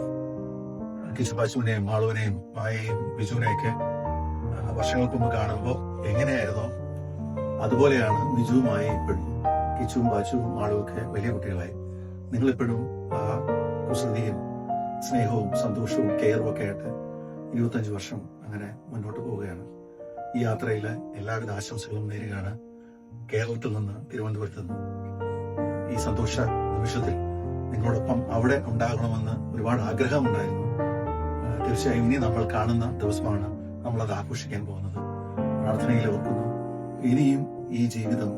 കിച്ചുബാച്ചുവിനെയും മാളുവിനെയും മായയെയും ബിജുവിനെയൊക്കെ വർഷങ്ങൾക്ക് മുമ്പ് കാണുമ്പോൾ എങ്ങനെയായിരുന്നോ അതുപോലെയാണ് ബിജു മായ ഇപ്പോഴും. കിച്ചുവും ബാച്ചുവും മാളുവും ഒക്കെ വലിയ കുട്ടികളായി. നിങ്ങളിപ്പോഴും ആ കുസൃതിയും സ്നേഹവും സന്തോഷവും കെയറും ഒക്കെ ആയിട്ട് 25 വർഷം അങ്ങനെ മുന്നോട്ട് പോവുകയാണ്. ഈ യാത്രയിൽ എല്ലാവിധ ആശംസകളും നേരുകയാണ് കേരളത്തിൽ നിന്ന്, തിരുവനന്തപുരത്ത് നിന്ന്. ഈ സന്തോഷ നിമിഷത്തിൽ നിങ്ങളോടൊപ്പം അവിടെ ഉണ്ടാകണമെന്ന് ഒരുപാട് ആഗ്രഹമുണ്ടായിരുന്നു. തീർച്ചയായും ഇനി നമ്മൾ കാണുന്ന ദിവസമാണ് നമ്മളത് ആഘോഷിക്കാൻ പോകുന്നത്. പ്രാർത്ഥനയിൽ ഓർക്കുന്നു, ഇനിയും ഈ ജീവിതം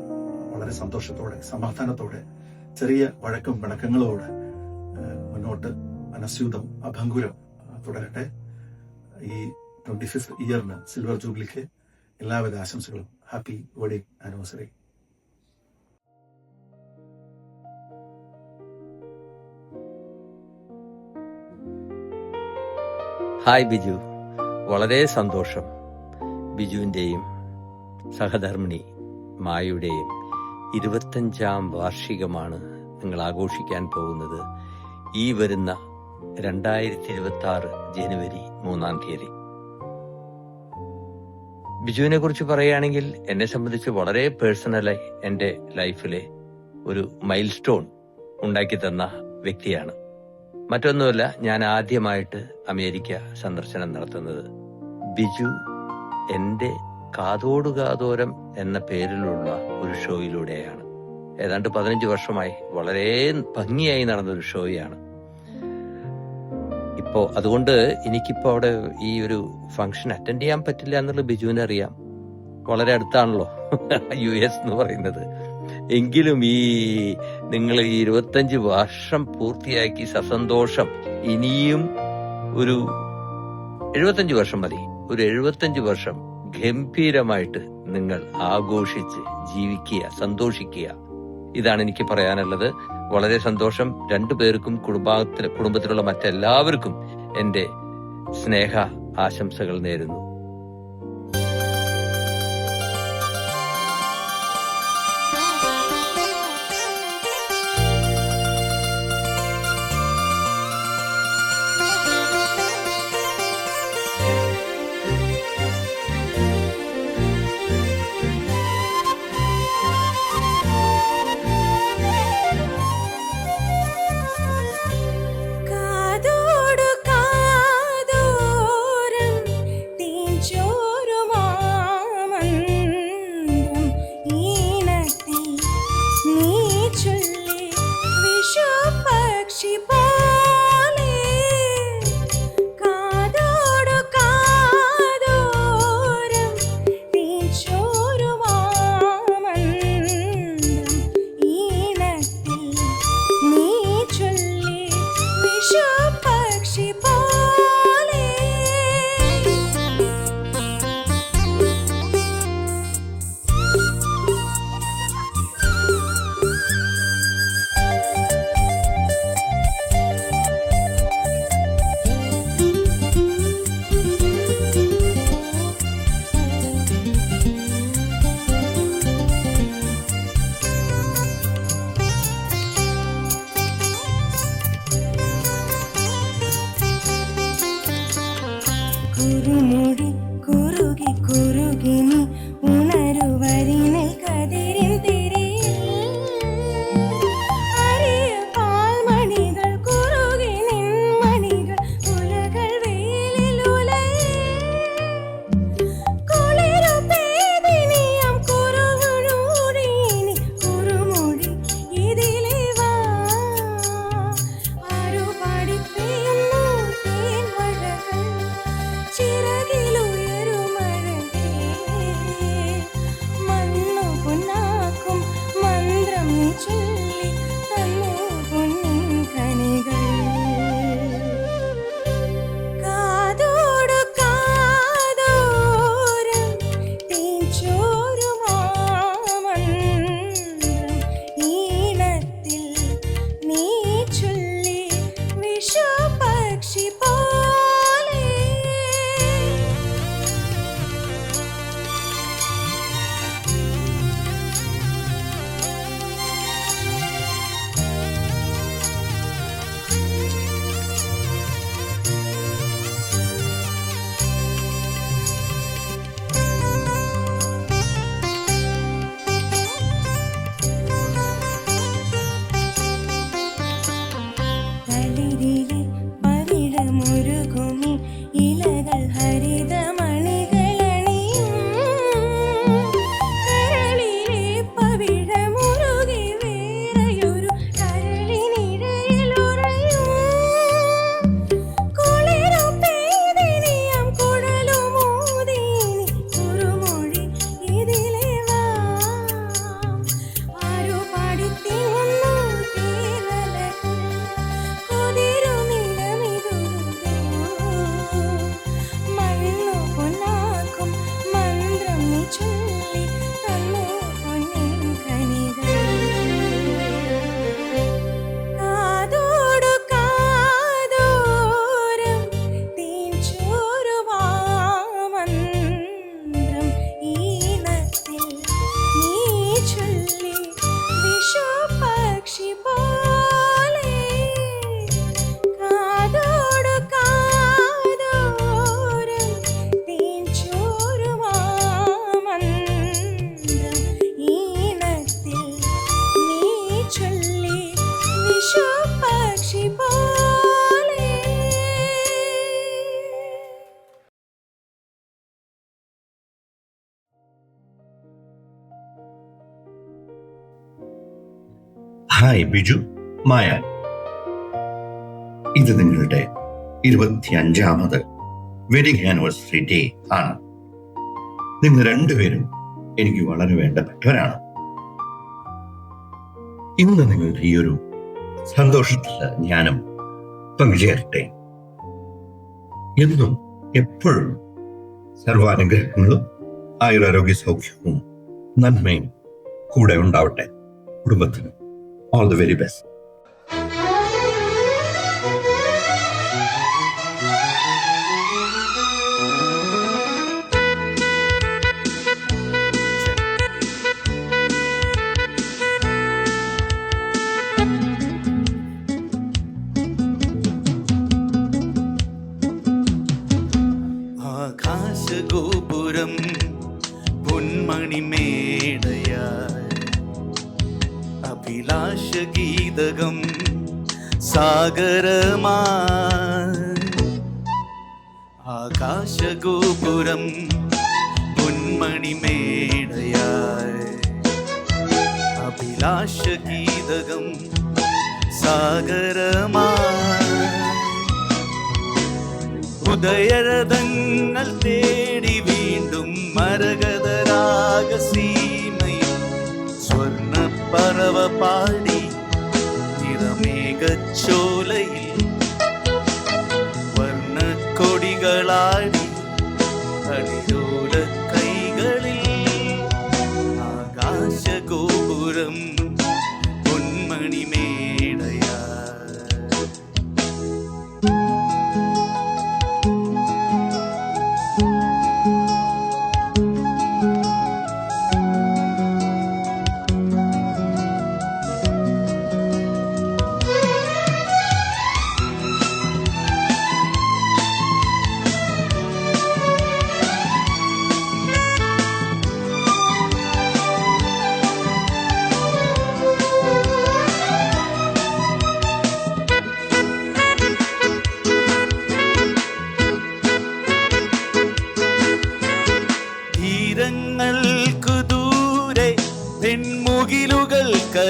വളരെ സന്തോഷത്തോടെ സമാധാനത്തോടെ ചെറിയ വഴക്കും പിണക്കങ്ങളോടെ മുന്നോട്ട് അനസ്യൂതം അഭംഗുരം തുടരട്ടെ. ഈ 25th ഇയറിന് സിൽവർ ജൂബിലിക്ക് എല്ലാവിധ ആശംസകളും. Happy wedding anniversary. Hi Biju, വളരെ സന്തോഷം. ബിജുവിൻ്റെയും സഹധർമ്മിണി മായയുടെയും 25ാം വാർഷികമാണ് നിങ്ങൾ ആഘോഷിക്കാൻ പോകുന്നത്. ഈ വരുന്ന 2026 ജനുവരി 3-ാം തീയതി. ബിജുവിനെ കുറിച്ച് പറയുകയാണെങ്കിൽ എന്നെ സംബന്ധിച്ച് വളരെ പേഴ്സണലായി എൻ്റെ ലൈഫിലെ ഒരു മൈൽ സ്റ്റോൺ ഉണ്ടാക്കി തന്ന വ്യക്തിയാണ്. മറ്റൊന്നുമല്ല, ഞാൻ ആദ്യമായിട്ട് അമേരിക്ക സന്ദർശനം നടത്തുന്നത് ബിജു എൻ്റെ കാതോടു കാതോരം എന്ന പേരിലുള്ള ഒരു ഷോയിലൂടെയാണ്. ഏതാണ്ട് 15 വർഷമായി വളരെ ഭംഗിയായി നടന്നൊരു ഷോയാണ്. അതുകൊണ്ട് എനിക്കിപ്പോൾ അവിടെ ഈ ഒരു ഫംഗ്ഷൻ അറ്റൻഡ് ചെയ്യാൻ പറ്റില്ല എന്നുള്ളത് ബിജുവിനെ അറിയാം. വളരെ അടുത്താണല്ലോ US എന്ന് പറയുന്നത്. എങ്കിലും ഈ നിങ്ങൾ ഈ 25 വർഷം പൂർത്തിയാക്കി സസന്തോഷം. ഇനിയും ഒരു 75 വർഷം മതി. ഒരു 75 വർഷം ഗംഭീരമായിട്ട് നിങ്ങൾ ആഘോഷിച്ച് ജീവിക്കുക, സന്തോഷിക്കുക. ഇതാണ് എനിക്ക് പറയാനുള്ളത്. വളരെ സന്തോഷം. രണ്ടുപേർക്കും കുടുംബത്തിലുള്ള മറ്റെല്ലാവർക്കും എൻ്റെ സ്നേഹ ആശംസകൾ നേരുന്നു. കാതോടു കാതോരം കുറുമുടി കുറുകി കുറുകിനി ഉണരുവരിനിൽ കതിരിൻ തിരിയിൽ അരിയ പാൽമണികൾ കുറുകി നിൻമണികൾ ഉലകൾ വെയിലിൽ ഉലയേ കുളിരു പേദിനിയാം കുറുമുഴൂടിനി കുറുമുടി ഇതിലെ വാ ആരു പാടിപ്പെയ്യുന്നു തേൻമഴകൾ ചിറകിലുയരുമഴകേ മണ്ണു പൊന്നാക്കും മന്ത്രം നീ ചൊല്ലി തന്നു പൊന്നിൻ കനികൾ കാതോടു കാതോരം തേൻചോരുമാമന്ത്രം ഈണത്തിൽ നീ ചൊല്ലി വിഷുപക്ഷി പോലെ തളിരിലെ പവിഴമൊരുകുമി ഇലകൾ ഹരിതമണികളണിയും കരളിലെ പവിഴമുരുകി വേറെയൊരു കരളിനിഴയിലുറയും കുളിരു പേദിനിയാം കുഴലുമൂതിനി കുറുമൊഴി ഇതിലെ വാ ആരു പാടിത്തിങ്ങുന്നു തേനലകൾ മണ്ണു പൊന്നാക്കും മന്ത്രം നീ ചൊല്ലി തന്നു പൊന്നിൻ കനികൾ കാതോടു കാതോരം തേൻചോരുമാമന്ത്രം ഈണത്തിൽ നീ ചൊല്ലി വിഷുപക്ഷി പോലെ കാതോടു കാതോരം തേൻചോരുമാമന്ത്രം ഈണത്തിൽ നീ ചൊല്ലി വിഷുപക്ഷി പോലെ ഹായ് ബിജു, മായ. ഇത് നിങ്ങളുടെ 25ാമത് വെഡിങ് ആനിവേഴ്സറി ഡേ ആണ്. നിങ്ങൾ രണ്ടുപേരും എനിക്ക് വളരെ വേണ്ടപ്പെട്ടവരാണ്. ഇന്ന് നിങ്ങളുടെ ഈ ഒരു സന്തോഷത്തിൽ ഞാനും പങ്കുചേരട്ടെ. എന്നും എപ്പോഴും സർവാനുഗ്രഹങ്ങളും ആയുരാരോഗ്യ സൗഖ്യവും നന്മയും കൂടെ ഉണ്ടാവട്ടെ. കുടുംബത്തിന് all the very best. Akashagopuram പൊന്മണിമേടയായി അഭിലാഷഗീതകം സാഗരമായി Akashagopuram പൊന്മണിമേടയായി അഭിലാഷഗീതകം സാഗരമായി ഉദയരഥങ്ങൾ തേടി വീണ്ടും മരകതരാഗസീമയിൽ സ്വർണ്ണപ്പറവ പാടി നിറമേഘച്ചോലയിൽ വർണ്ണക്കൊടികളാടി അടിയോല കൈകളിൽ ആകാശഗോപുരം പൊന്മണിമേടയാ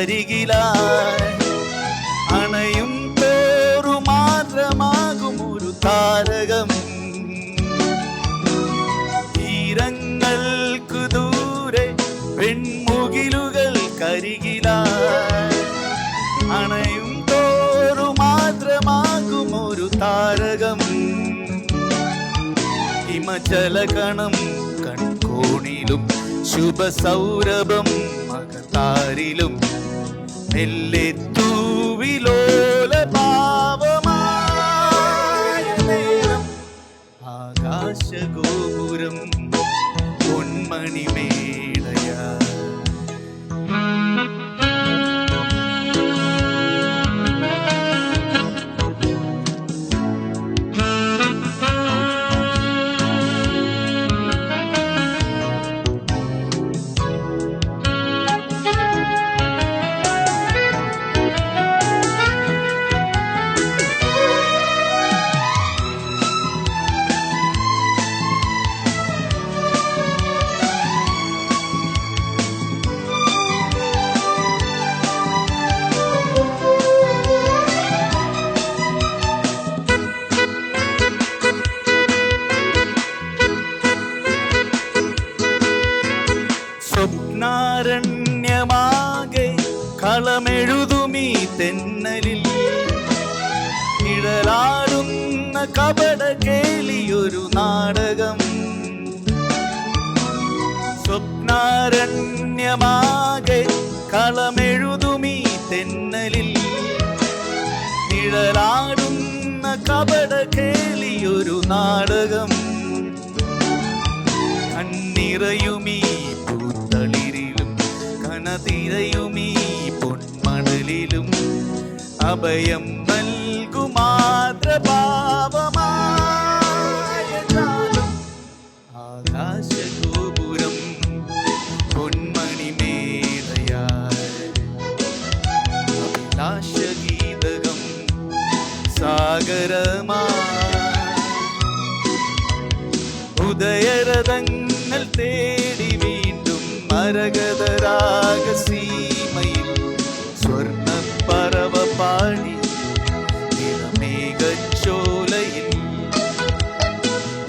കരികിലായി അണയും തോറു മാത്രമാകും ഒരു താരകം. തീരങ്ങൾക്കു ദൂരെ പെൺമുകിലുകൾ കരികിലായി അണയും തോറു മാത്രമാകും ഒരു താരകം. ഹിമജലകണം കൺകോണിലും ശുഭസൗരഭം മകതാരിലും മെല്ലെ തൂവിലോല ഭാവമായ നേരം ആകാശഗോപുരം പൊന്മണിമേടയാ. സ്വപ്നാരണ്യമാകെ കളമെഴുതുമീ തെന്നലിൽ നിഴലാടുന്ന കപട കേളിയൊരു നാടകം. സ്വപ്നാരണ്യമാകെ കളമെഴുതുമീ തെന്നലിൽ നിഴലാടുന്ന കപട കേളിയൊരു നാടകം. കണ്ണിറയുമീ പൂത്തളിരിലും കനതിരയുമീ പൊന്മണലിലും അഭയം നൽകുമാതൃഭാവമായ ജാലം. ആകാശഗോപുരം പൊന്മണിമേടയായി അഭിലാഷഗീതകം സാഗരമായി ഉദയരഥങ്ങൾ തേടി വീണ്ടും മരകതരാഗസീമയിൽ സ്വർണ്ണപ്പറവ പാടി നിറമേഘച്ചോലയിൽ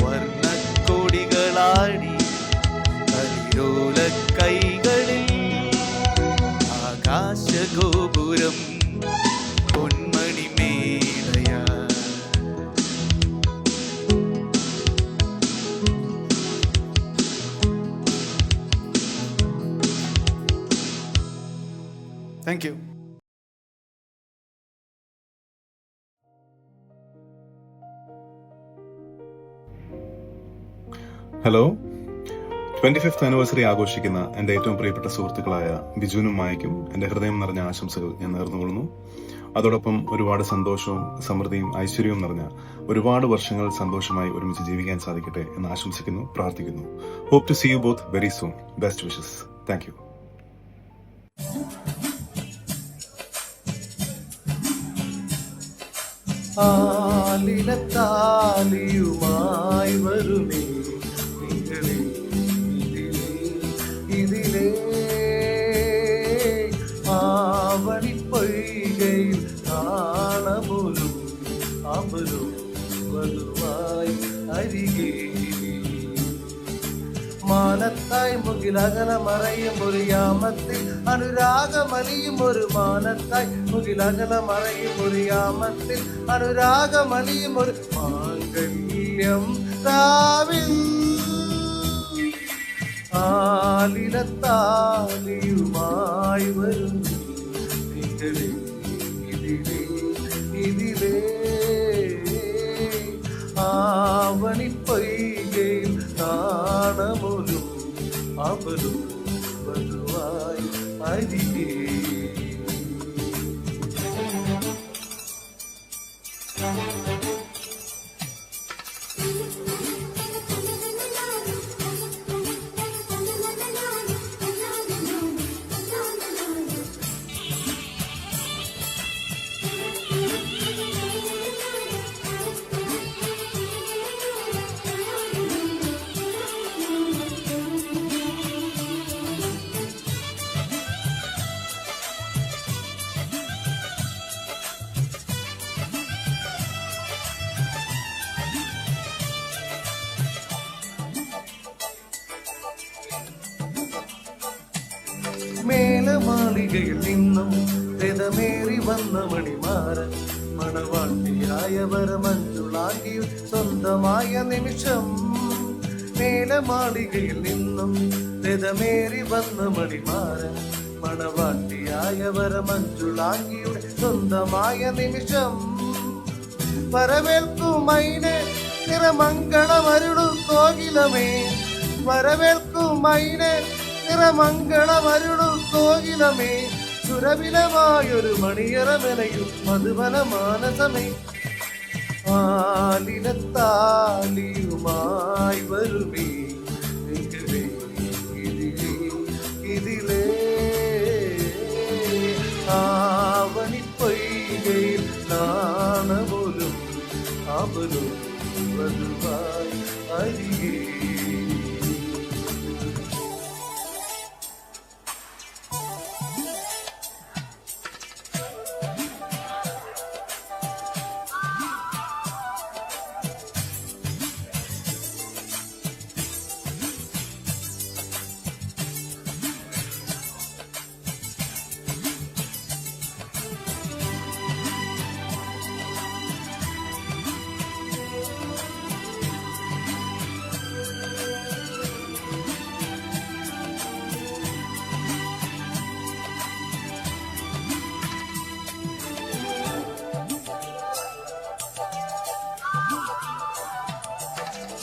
വർണ്ണക്കൊടികളാടി കരിരോല കൈകളിൽ ആകാശഗോപുരം പൊന്മണിമേടയാ. Thank you. Hello, 25th anniversary ആഘോഷിക്കുന്ന എൻ്റെ ഏറ്റവും പ്രിയപ്പെട്ട സുഹൃത്തുക്കളായ ബിജുവിനും മായയ്ക്കും എൻ്റെ ഹൃദയം നിറഞ്ഞ ആശംസകൾ ഞാൻ നേർന്നുകൊള്ളുന്നു. അതോടൊപ്പം ഒരുപാട് സന്തോഷവും സമൃദ്ധിയും ഐശ്വര്യവും നിറഞ്ഞ ഒരുപാട് വർഷങ്ങൾ സന്തോഷമായി ഒരുമിച്ച് ജീവിക്കാൻ സാധിക്കട്ടെ എന്ന് ആശംസിക്കുന്നു, പ്രാർത്ഥിക്കുന്നു. Hope to see you both very soon. Best wishes. Thank you. ആലിലത്താലിയുമായി വരുമേ നിങ്ങളെ ഇതിലേ ആവണി പൊയ്കയിൽ കാണമുലും അമലും വധുവായി അരികെ മാനത്തായി മുകിലകല മറയും ഒരു യാമത്തിൽ അനുരാഗമലിയും ഒരു മാനത്തായി മുകിലകല മറയും ഒരു യാമത്തിൽ അനുരാഗമലിയും ഒരു മാംഗല്യം രാവിൽ ആലിലത്താലിയുമായി വരും ഇതിലേ ഇതിലേ ഇതിലേ ആവണി പൊയ്കയിൽ കാണമൊരു അവരും വധുവായി അരികെ മേലമാളികയിൽ നിന്നും രഥമേറി വന്ന മണിമാരൻ മണവാട്ടിയായ വരമഞ്ജുളാകി സ്വന്തമായ നിമിഷം. മേലമാളികയിൽ നിന്നും രഥമേറി വന്ന മണിമാരൻ മണവാട്ടിയായ വരമഞ്ജുളാകിയുടെ സ്വന്തമായ നിമിഷം. വരവേൽക്കുമൈനെ നിറമംഗളമരുളു കോകിലമേ, വരവേൽക്കുമൈനെ നിറമംഗളമരുളു കോകിലമേ, സുരവിലമായൊരു മണിയറമെനയും മധുവന മാനസമേ. ആലിലത്താലിയുമായി വരുമേ ഇതിലേ ഇതിലേ ആവണിപ്പൊയ്കയിൽ നാണമൊലും അവലും വധുവായി അരികേ.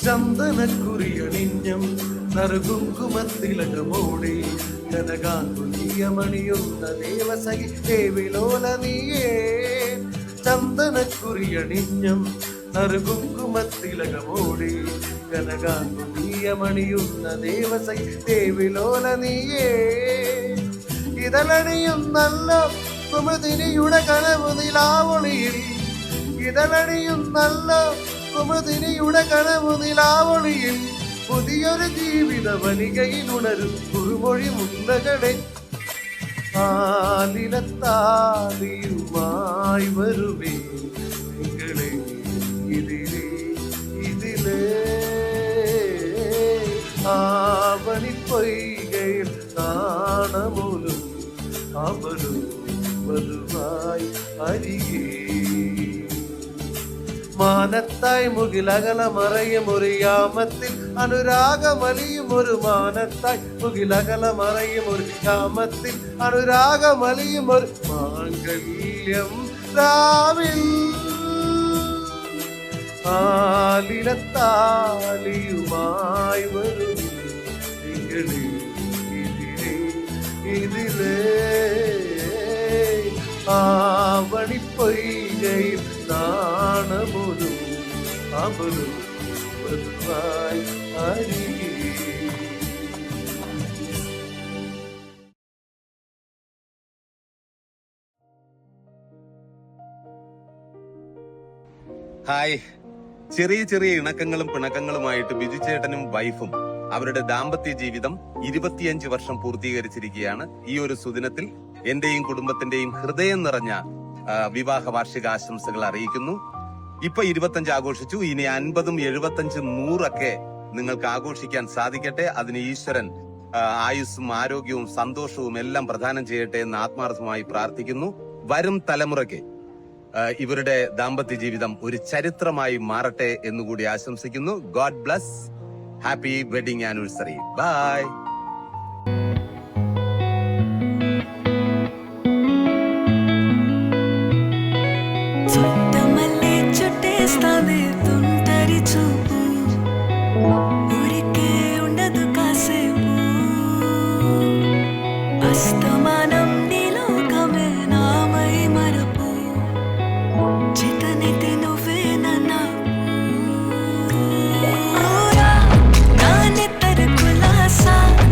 ചന്ദനക്കുറിയണിഞ്ഞം നറുകുങ്കുമത്തിലകമോടെ കനകാങ്കുലിയമണിയുന്ന ദേവസഖി ദേവിലോല നീയേ. ചന്ദനക്കുറിയണിഞ്ഞം നറുകുങ്കുമത്തിലകമോടെ കനകാങ്കുലിയമണിയുന്ന ദേവസഖി ദേവിലോല നീയേ. ഇതളണിയുന്നല്ലോ കുമുദിനിയുടെ കനവു നിലാവൊളിയിൽ, ഇതളണിയുന്നല്ലോ കുമുദിനിയുടെ കനവു നിലാവൊളിയിൽ, പുതിയൊരു ജീവിത വനികയിൽ ഉണരും കുറുമൊഴി മുണ്ടകളെ. ആലിലത്താലിയുമായി വരുമേ നിങ്ങളെ ഇതിലേ ഇതിലേ ആവണിപ്പൊയ്കയിൽ നാണമൂലും അവരും വധുവായി അരികേ. മാനത്തായി മുകിലകല മറയും ഒരു യാമത്തിൽ അനുരാഗമലിയും ഒരു മാനത്തായി മുകിലകല മറയും ഒരു യാമത്തിൽ അനുരാഗമലിയും ഒരു മാംഗല്യം രാവിൽ. ആലിലത്താലിയുമായി വരും നിങ്ങളെ ഇതിലേ ഇതിലേ ആവണിപ്പൊയ്കയിൽ നാണമൊരു അവരും വധുവായി അരികേ. ഹായ്. ചെറിയ ചെറിയ ഇണക്കങ്ങളും പിണക്കങ്ങളുമായിട്ട് ബിജു ചേട്ടനും വൈഫും അവരുടെ ദാമ്പത്യ ജീവിതം 25 വർഷം പൂർത്തീകരിച്ചിരിക്കുകയാണ്. ഈ ഒരു സുദിനത്തിൽ എന്റെയും കുടുംബത്തിന്റെയും ഹൃദയം നിറഞ്ഞ വിവാഹ വാർഷികാശംസകൾ അറിയിക്കുന്നു. ഇപ്പൊ 25 ആഘോഷിച്ചു, ഇനി 50, 75, 100 നിങ്ങൾക്ക് ആഘോഷിക്കാൻ സാധിക്കട്ടെ. അതിന് ഈശ്വരൻ ആയുസ്സും ആരോഗ്യവും സന്തോഷവും എല്ലാം പ്രദാനം ചെയ്യട്ടെ എന്ന് ആത്മാർത്ഥമായി പ്രാർത്ഥിക്കുന്നു. വരും തലമുറയ്ക്ക് ഇവരുടെ ദാമ്പത്യ ജീവിതം ഒരു ചരിത്രമായി മാറട്ടെ എന്നുകൂടി ആശംസിക്കുന്നു. God bless. Happy wedding anniversary. Bye. Sa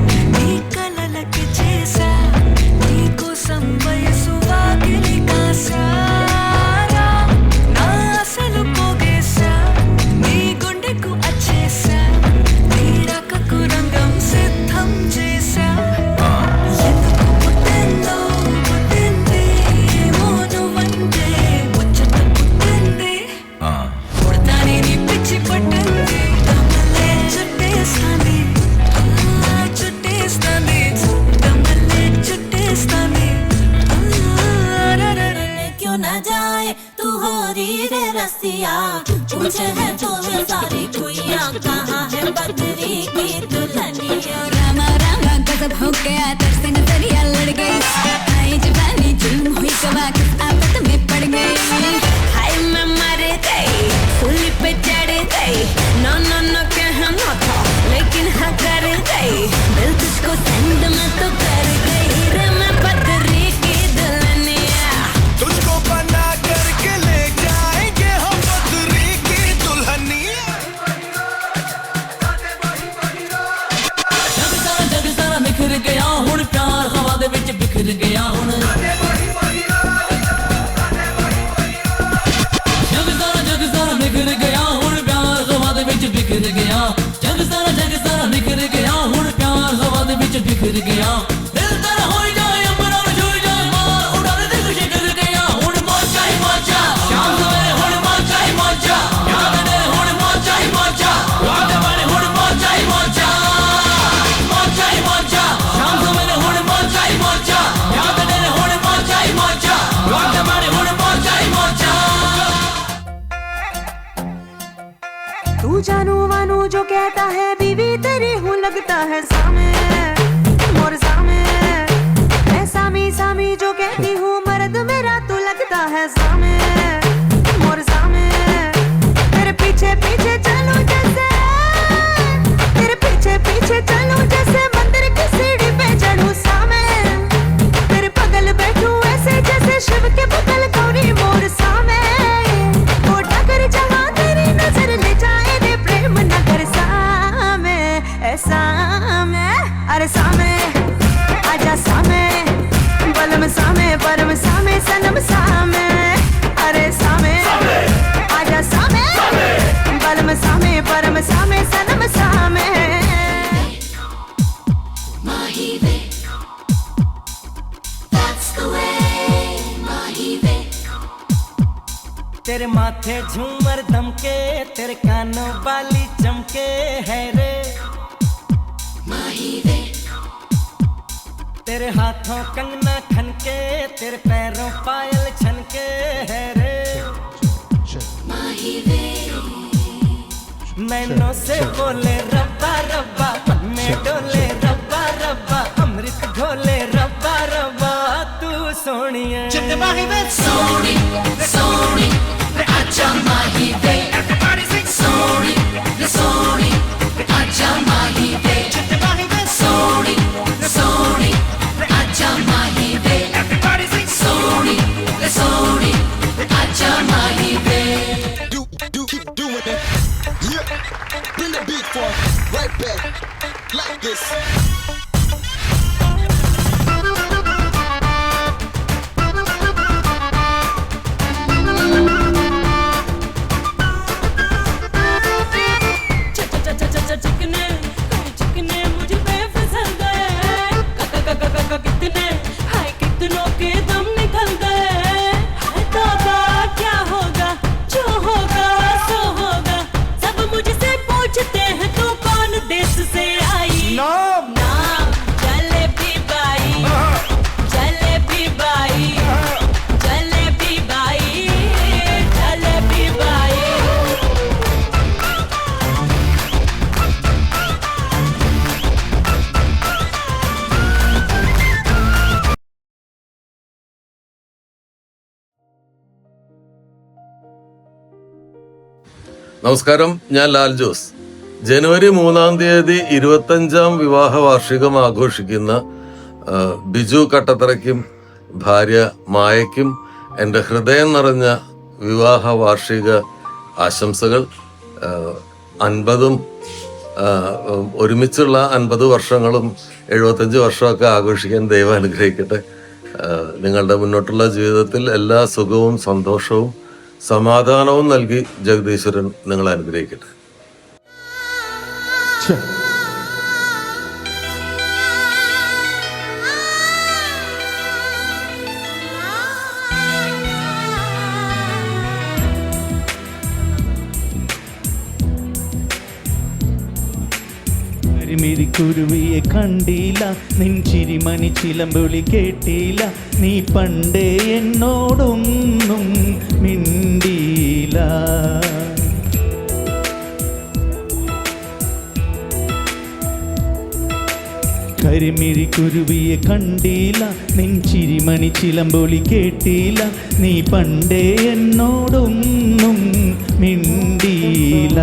रसिया पूछे है तो सारी कुइयां कहाँ है बदरी की दुल्हनिया रामा रामा गजब हो गया तरसे नजरिया लड़ गई आई जवानी जुल्म हुई कवा किस आफत में पड़ गई हाय मैं मर गई सूली पे चढ़ गई नो नो नो कहना था लेकिन हाँ कर गई दिल तुझको सेंड में तो कर गई रे मैं बदरी की दुल्हनिया तुझको बना करके ले जाएंगे हम बदरी की दुल्हनिया जग सारा बिखर गया हुण प्यार हवा दे विच बिखर गया हुण जग सारा बिखर गया हुण प्यार हवा दे विच बिखर गया जग सारा बिखर गया हुण प्यार हवा दे विच बिखर गया दिल तेरा हो जाए अंबर और छू जाए मार उड़ा दे दिल शिखर गया हुण मौजा ही मौजा शाम सवेरे हुण मौजा ही मौजा याद ने हुण मौजा ही मौजा रात बने हुण मौजा ही मौजा मौजा ही मौजा शाम सवेरे हुण मौजा ही मौजा याद ने हुण मौजा ही मौजा रात बने हुण मौजा ही मौजा तू जानू वानू जो कहता है बीवी तेरी हूँ लगता है सामे मोर सामे मैं सामी सामी जो कहती हूँ मर्द मेरा तू लगता है सामे मोर सामे तेरे पीछे पीछे चलूं जैसे तेरे पीछे पीछे चलूं जैसे मंदिर की सीढ़ी पे चढ़ूं सामे तेरे बगल बैठूं ऐसे जैसे शिव के बगल गौरी मोर सामे वो डगर जहाँ तेरी नजर ले जाए रे प्रेम नगर सामे ऐसा में अरे सामे आजा सामे बलम सामे परम सामे सनम सामे अरे सामे आजा सामे बलम सामे परम सामे सनम सामे Mahive, that's the way, Mahive. तेरे माथे झूमर दमके तेरे कानों वाली चमके है रे Mahive, तेरे हाथों कंगना खनके तेरे पैरों पायल छनके है रे Mahive. नैनों से बोले रब्बा रब्बा मन में डोले रब्बा रब्बा अमृत घोले रब्बा रब्बा तू सोनिए Sony, Sony, acha Mahive. Everybody sing Sony, Sony, acha Mahive. Sony, Sony, acha Mahive. Everybody sing Sony, Sony, acha Mahive. Keep doing it. Yeah. Bring the beat for right back. Like this. चिकने चिकने मुझ पे फिसल गए कितने हाय कितनों के दम निकल गए हाय तौबा क्या होगा जो होगा सो होगा सब मुझसे पूछते हैं तू कौन देश से आई नाम jalebi by jalebi by jalebi by jalebi by നമസ്കാരം, ഞാൻ ലാൽ ജോസ്. ജനുവരി 3-ാം തീയതി 25ാം വിവാഹ വാർഷികം ആഘോഷിക്കുന്ന ബിജു കട്ടത്തറയ്ക്കും ഭാര്യ മായയ്ക്കും എൻ്റെ ഹൃദയം നിറഞ്ഞ വിവാഹ വാർഷിക ആശംസകൾ. 50ഉം ഒരുമിച്ചുള്ള 50 വർഷങ്ങളും 75 വർഷമൊക്കെ ആഘോഷിക്കാൻ ദൈവം അനുഗ്രഹിക്കട്ടെ. നിങ്ങളുടെ മുന്നോട്ടുള്ള ജീവിതത്തിൽ എല്ലാ സുഖവും സന്തോഷവും സമാധാനവും നൽകി ജഗദീശ്വരൻ നിങ്ങളെ അനുഗ്രഹിക്കട്ടെ. കുരുവിയെ കണ്ടില്ല നിൻചിരി മണി ചിലമ്പൊളി കേട്ടില്ല നീ പണ്ടേ എന്നോടൊന്നും മിണ്ടിയില്ല കരിമിഴിക്കുരുവിയെ കണ്ടില്ല, നിൻ ചിരിമണി ചിലമ്പൊലി കേട്ടില്ല, നീ പണ്ടേ എന്നോടൊന്നും മിണ്ടിയില്ല.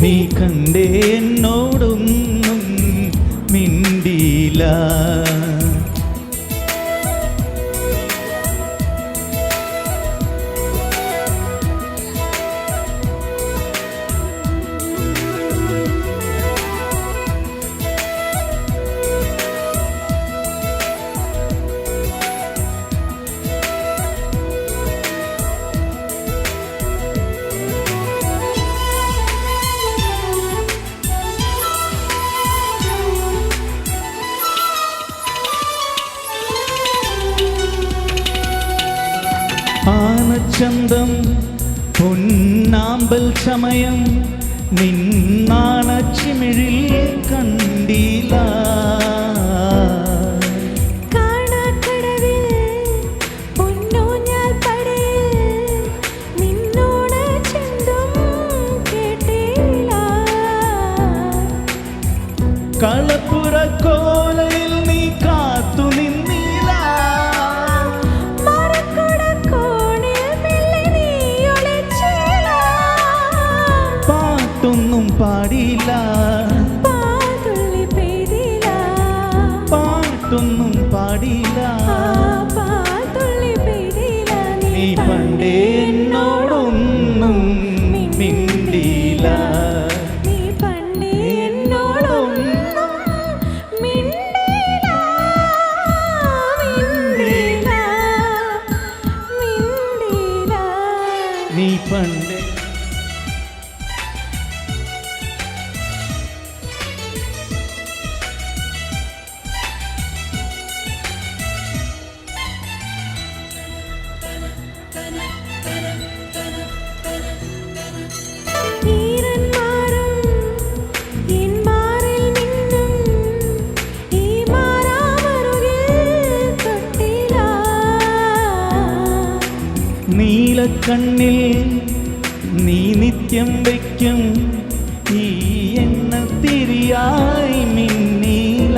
നീ കണ്ടേ എന്നോടൊന്നും മിണ്ടിയില്ല. ആനച്ചന്തം പൊന്നാമ്പൽ സമയം നിന്നാണച്ചിമിഴിൽ കണ്ടില്ല. കളപ്പുറക്കോലയിൽ നീ കാത്തു നിന്നില്ല. പാട്ടൊന്നും പാടിയില്ല, പാട്ടൊന്നും പാടിയില്ല. നീ പണ്ടേ എന്നോടൊന്നും മിണ്ടിയില്ല. നീ പണ്ടേ നീലക്കണ്ണിൽ നീ നിത്യം വയ്ക്കും ഈ എണ്ണത്തിരിയായി മിന്നീല.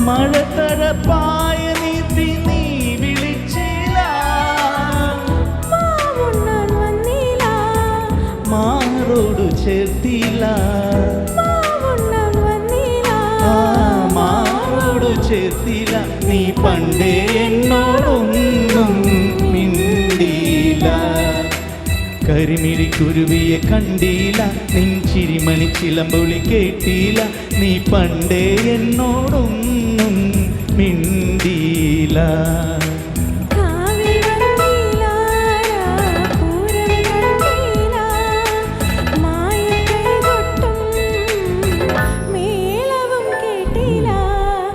മഴത്തരപ്പായ നീതി നീ വിളിച്ചില്ല. മാറോടു ചേർത്തില്ല, മാറോടു ചേർത്തില്ല. നീ പണ്ടേ എന്നോടൊന്നും മിണ്ടിയില്ല. കരിമിഴിക്കുരുവിയെ കണ്ടില്ല, നിൻ ചിരിമണി ചിലമ്പൊലി കേട്ടില്ല, നീ പണ്ടേ എന്നോടൊന്നും മിണ്ടിയില്ല.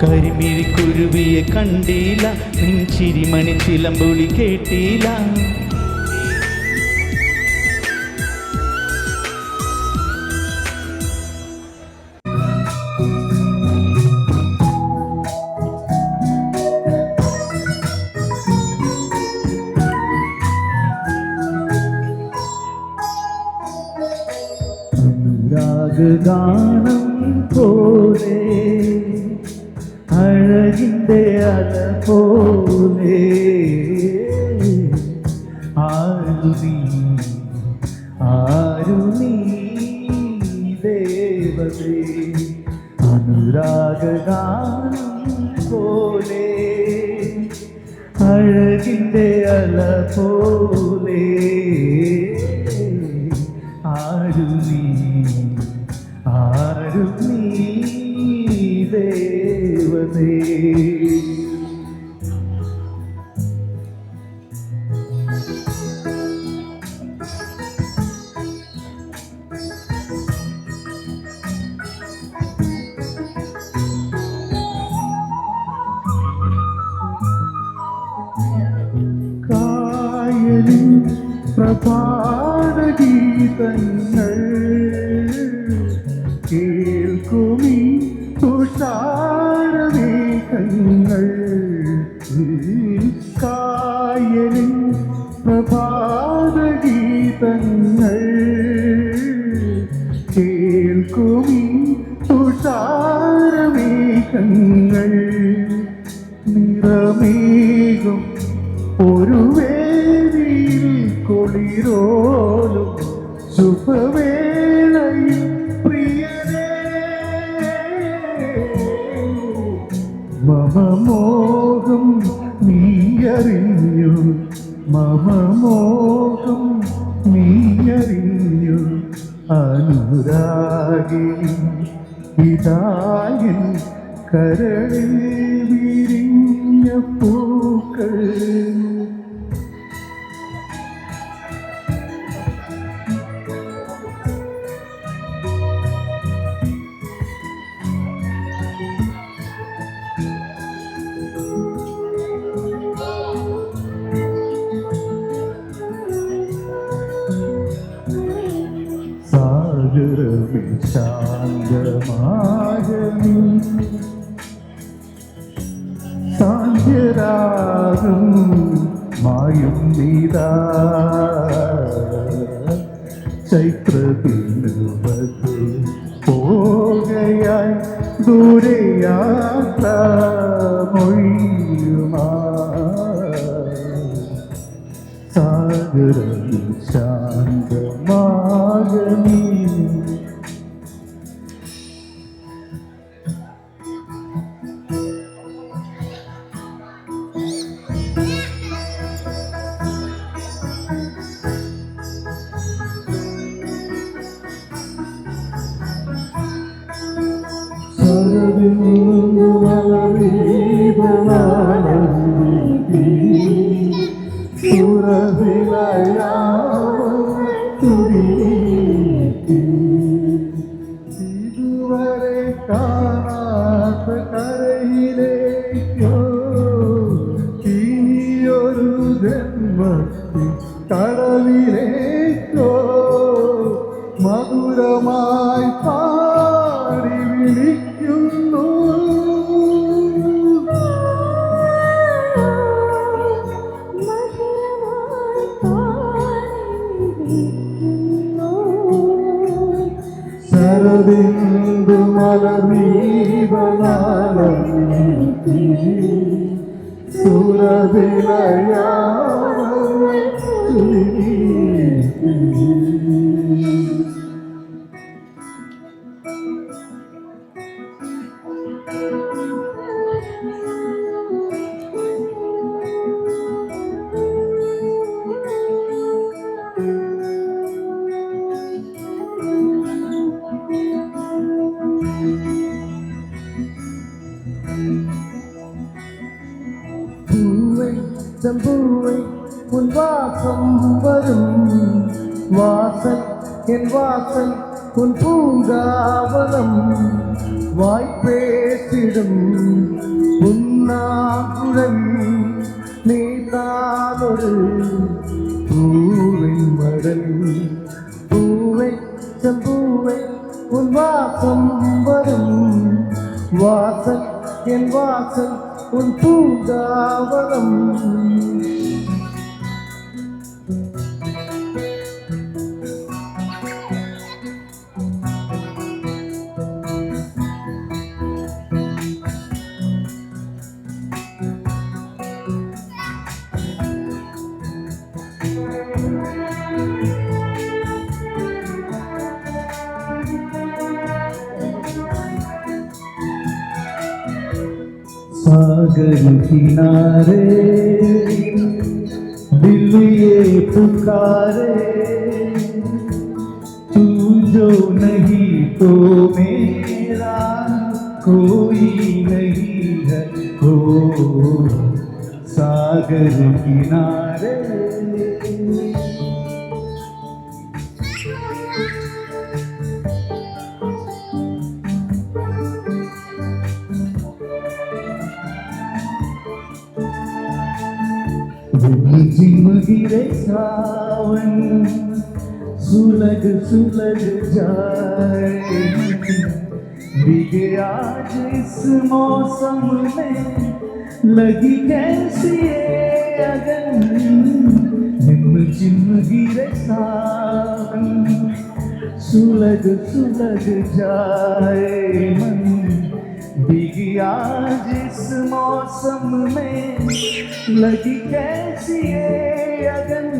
കരിമിഴിക്കുരുവിയെ കണ്ടില്ല, നിൻ ചിരിമണി ചിലമ്പൊലി കേട്ടില്ല. രാഗഗാനം പോലെ അഴകിൻ്റെ അല പോലെ ആരു നീ ദേവതേ. അനുരാഗഗാനം പോലെ അഴകിൻ്റെ അല പോലെ ആരു നീ ദേവതേ. പ്രഭാതഗീതങ്ങൾ കേൾക്കുമീ തുഷാരമേഘങ്ങൾ കായലിൻ പ്രഭാതഗീതങ്ങൾ കേൾക്കുമീ തുഷാരമേഘങ്ങൾ നിറമേകും ഒരു വേദിയിൽ കുളിരോലും ശുഭവേളയിൽ പ്രിയനേ മമ മോഹം നീയറിഞ്ഞു മമ മോഹം നീയറിഞ്ഞു അനുരാഗിണി ഇതായൻ കരളിൽ വിരിഞ്ഞ പൂക്കൾ സാഗരമേ ശാന്തമാകമേ സാന്ധ്യരാഗം മായും നീതാ ചൈത്രതിരുവതു പോകയായി ദൂരയാത്ര മൊഴിയുമാ സാഗരമേ ശാന്തമാകമേ ഇതുവരെ കാണാത്ത കരയിലേക്കോ ഈയൊരു ജന്മത്തിൽ കടലിലേക്കോ മധുരമായി പാടി വിളിക്കുന്നു ശരദിന്ദു മലമീവനാളം செம்பூவை உன் வாசம் வரும் வாசல் என் வாசல் உன் பூங்காவனம் வாய்ப்பேசிடும் உன்னாகுழல் நீதானொரு பூவின் மடல் பூவை செம்பூவை உன் வாசம் வரும் வாசல் என் வாசல் உன் பூங்காவனம் सागर किनारे दिल ये पुकारे तू जो नहीं तो मेरा कोई नहीं है हो सागर किनारे झिम गिरे सावन सुलग सुलग जाए भीगे आज इस मौसम में लगी कैसी ये अगन झिम गिरे सावन सुलग सुलग जाए मन भीगी आज इस मौसम में लगी कैसी ये अगन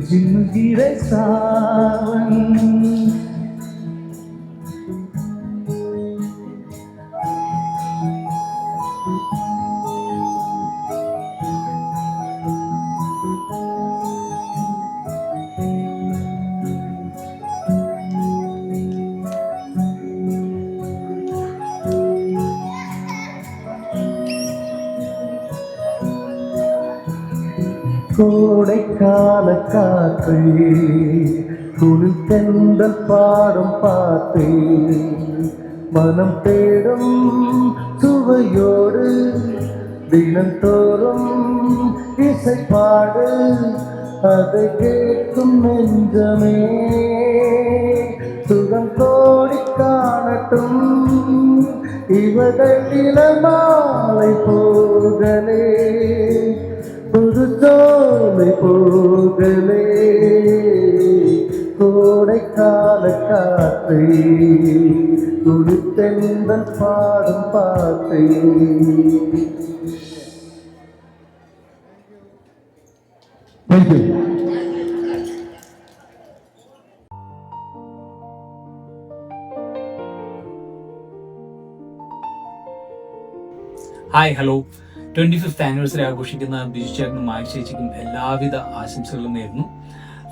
झिम गिरे सावन கோடைக்கால காற்றே குளிர் தென்றல் பாடும் பாட்டே மனம் தேடும் சுவையோடு தினந்தோறும் இசைப்பாடு அதை கேட்கும் நெஞ்சமே சுகம் கோடி காணட்டும் இவதழில மாலை போகலே புது தோலை போகலே கோடைக்கால காற்றே குளிர்தென்றல் பாடும் பாட்டே. Thank you. Hi hello 25th anniversary ആഘോഷിക്കുന്ന ബിജു ചേട്ടനും മായ ചേച്ചിക്കും എല്ലാവിധ ആശംസകളും നേരുന്നു.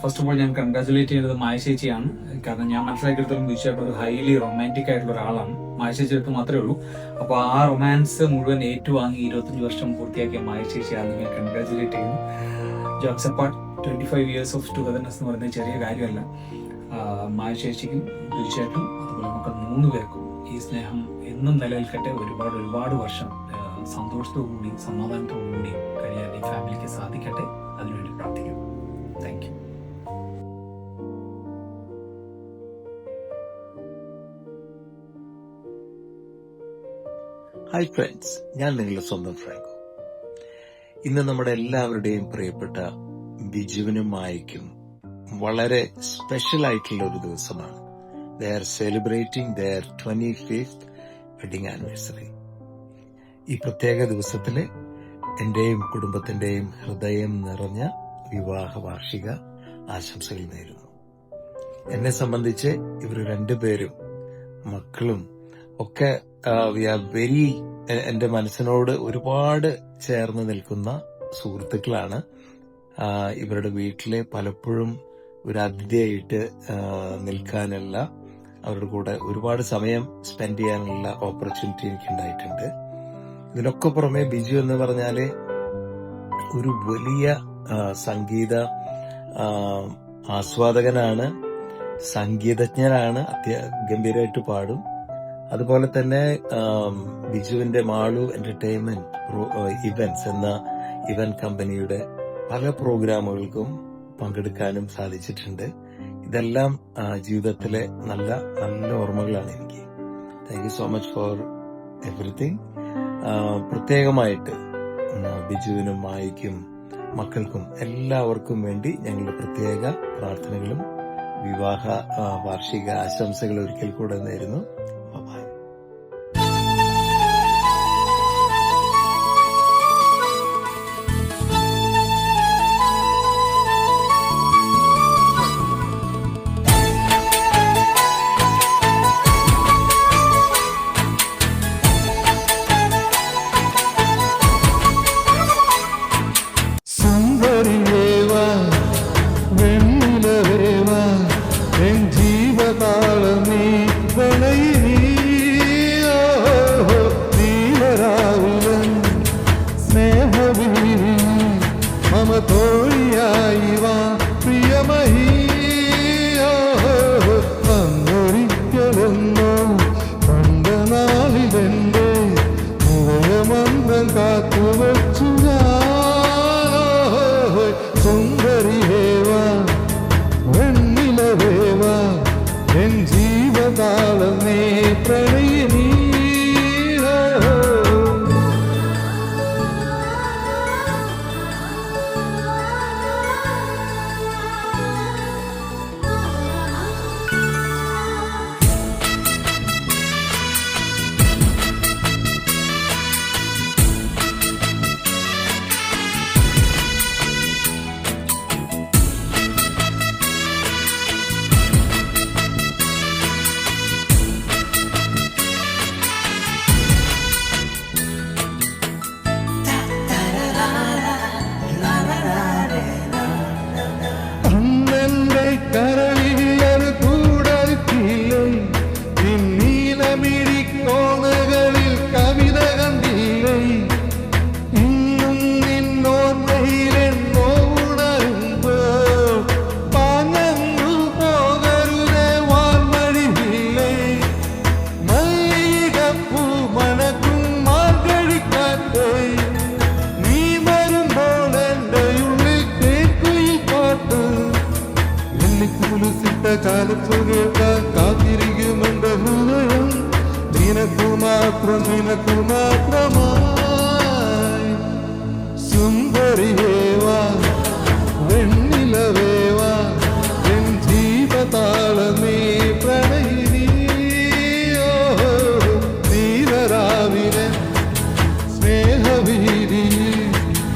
ഫസ്റ്റ് ഓഫ് ഓൾ ഞാൻ കൺഗ്രാജുലേറ്റ് ചെയ്യുന്നത് മായ ചേച്ചിയാണ്. കാരണം ഞാൻ മനസ്സിലാക്കിയെടുത്തോളം ബിജു ചേട്ടൻ ഒരു ഹൈലി റൊമാൻറ്റിക് ആയിട്ടുള്ള ഒരാളാണ്. മായ ചേച്ചിക്ക് മാത്രമേ ഉള്ളൂ. അപ്പോൾ ആ റൊമാൻസ് മുഴുവൻ ഏറ്റുവാങ്ങി 25 വർഷം പൂർത്തിയാക്കിയ മായ ചേച്ചി ആദ്യം ഞാൻ കൺഗ്രാജുലേറ്റ് ചെയ്യുന്നു. Jokes apart 25 years of togetherness എന്ന് പറയുന്നത് ചെറിയ കാര്യമല്ല. മായ ചേച്ചിക്കും ബിജു ചേട്ടനും അതുപോലെ നമുക്ക് 3 പേർക്കും ഈ സ്നേഹം എന്നും നിലനിൽക്കട്ടെ. ഒരുപാട് വർഷം സന്തോഷത്തോടുകൂടി സമാധാനത്തോടുകൂടി കഴിയാൻ ഈ ഫാമിലിക്ക് സാധിക്കട്ടെ. അതിനുവേണ്ടി പ്രാർത്ഥിക്കുന്നു. Thank you. ഹായ് ഫ്രണ്ട്സ്, ഞാൻ നിങ്ങളുടെ സ്വന്തം ഫ്രാങ്കോ. ഇന്ന് നമ്മുടെ എല്ലാവരുടെയും പ്രിയപ്പെട്ട ബിജുവിനും മായയ്ക്കും വളരെ സ്പെഷ്യൽ ആയിട്ടുള്ള ഒരു ദിവസമാണ്. They are celebrating their 25th wedding anniversary. ഈ പ്രത്യേക ദിവസത്തില് എന്റെയും കുടുംബത്തിന്റെയും ഹൃദയം നിറഞ്ഞ വിവാഹ വാർഷിക ആശംസകൾ നേരുന്നു. എന്നെ സംബന്ധിച്ച് ഇവർ രണ്ടുപേരും മക്കളും ഒക്കെ എന്റെ മനസ്സിനോട് ഒരുപാട് ചേർന്ന് നിൽക്കുന്ന സുഹൃത്തുക്കളാണ്. ഇവരുടെ വീട്ടിലെ പലപ്പോഴും ഒരു അതിഥിയായിട്ട് നിൽക്കാനുള്ള, അവരുടെ കൂടെ ഒരുപാട് സമയം സ്പെൻഡ് ചെയ്യാനുള്ള ഓപ്പർച്യൂണിറ്റി എനിക്ക് ഉണ്ടായിട്ടുണ്ട്. ഇതിനൊക്കെ പുറമെ ബിജു എന്ന് പറഞ്ഞാല് ഒരു വലിയ സംഗീത ആസ്വാദകനാണ്, സംഗീതജ്ഞനാണ്, ഗംഭീരമായിട്ട് പാടും. അതുപോലെ തന്നെ ബിജുവിന്റെ മാളു എന്റർടൈൻമെന്റ് ഇവന്റ്സ് എന്ന ഇവന്റ് കമ്പനിയുടെ പല പ്രോഗ്രാമുകൾക്കും പങ്കെടുക്കാനും സാധിച്ചിട്ടുണ്ട്. ഇതെല്ലാം ജീവിതത്തിലെ നല്ല നല്ല ഓർമ്മകളാണ് എനിക്ക്. Thank you so much for everything. പ്രത്യേകമായിട്ട് ബിജുവിനും മായയ്ക്കും മക്കൾക്കും എല്ലാവർക്കും വേണ്ടി ഞങ്ങളുടെ പ്രത്യേക പ്രാർത്ഥനകളും വിവാഹ വാർഷിക ആശംസകൾ ഒരിക്കൽ കൂടെ നേരുന്നു. വെണ്ണിലവേവ എൻ ജീവതാളമേ വളയിനി കലച്ചു കേൾക്കാൻ കാത്തിരിക്കുമെന്റെ ഹൃദയം നിനക്കു മാത്രമായി സുന്ദരിയേവാ വെണ്ണിലവേവാ എൻ ജീവതാളമേ പ്രണയിനിയോ നീലരാവിലെ സ്നേഹവീതിയിൽ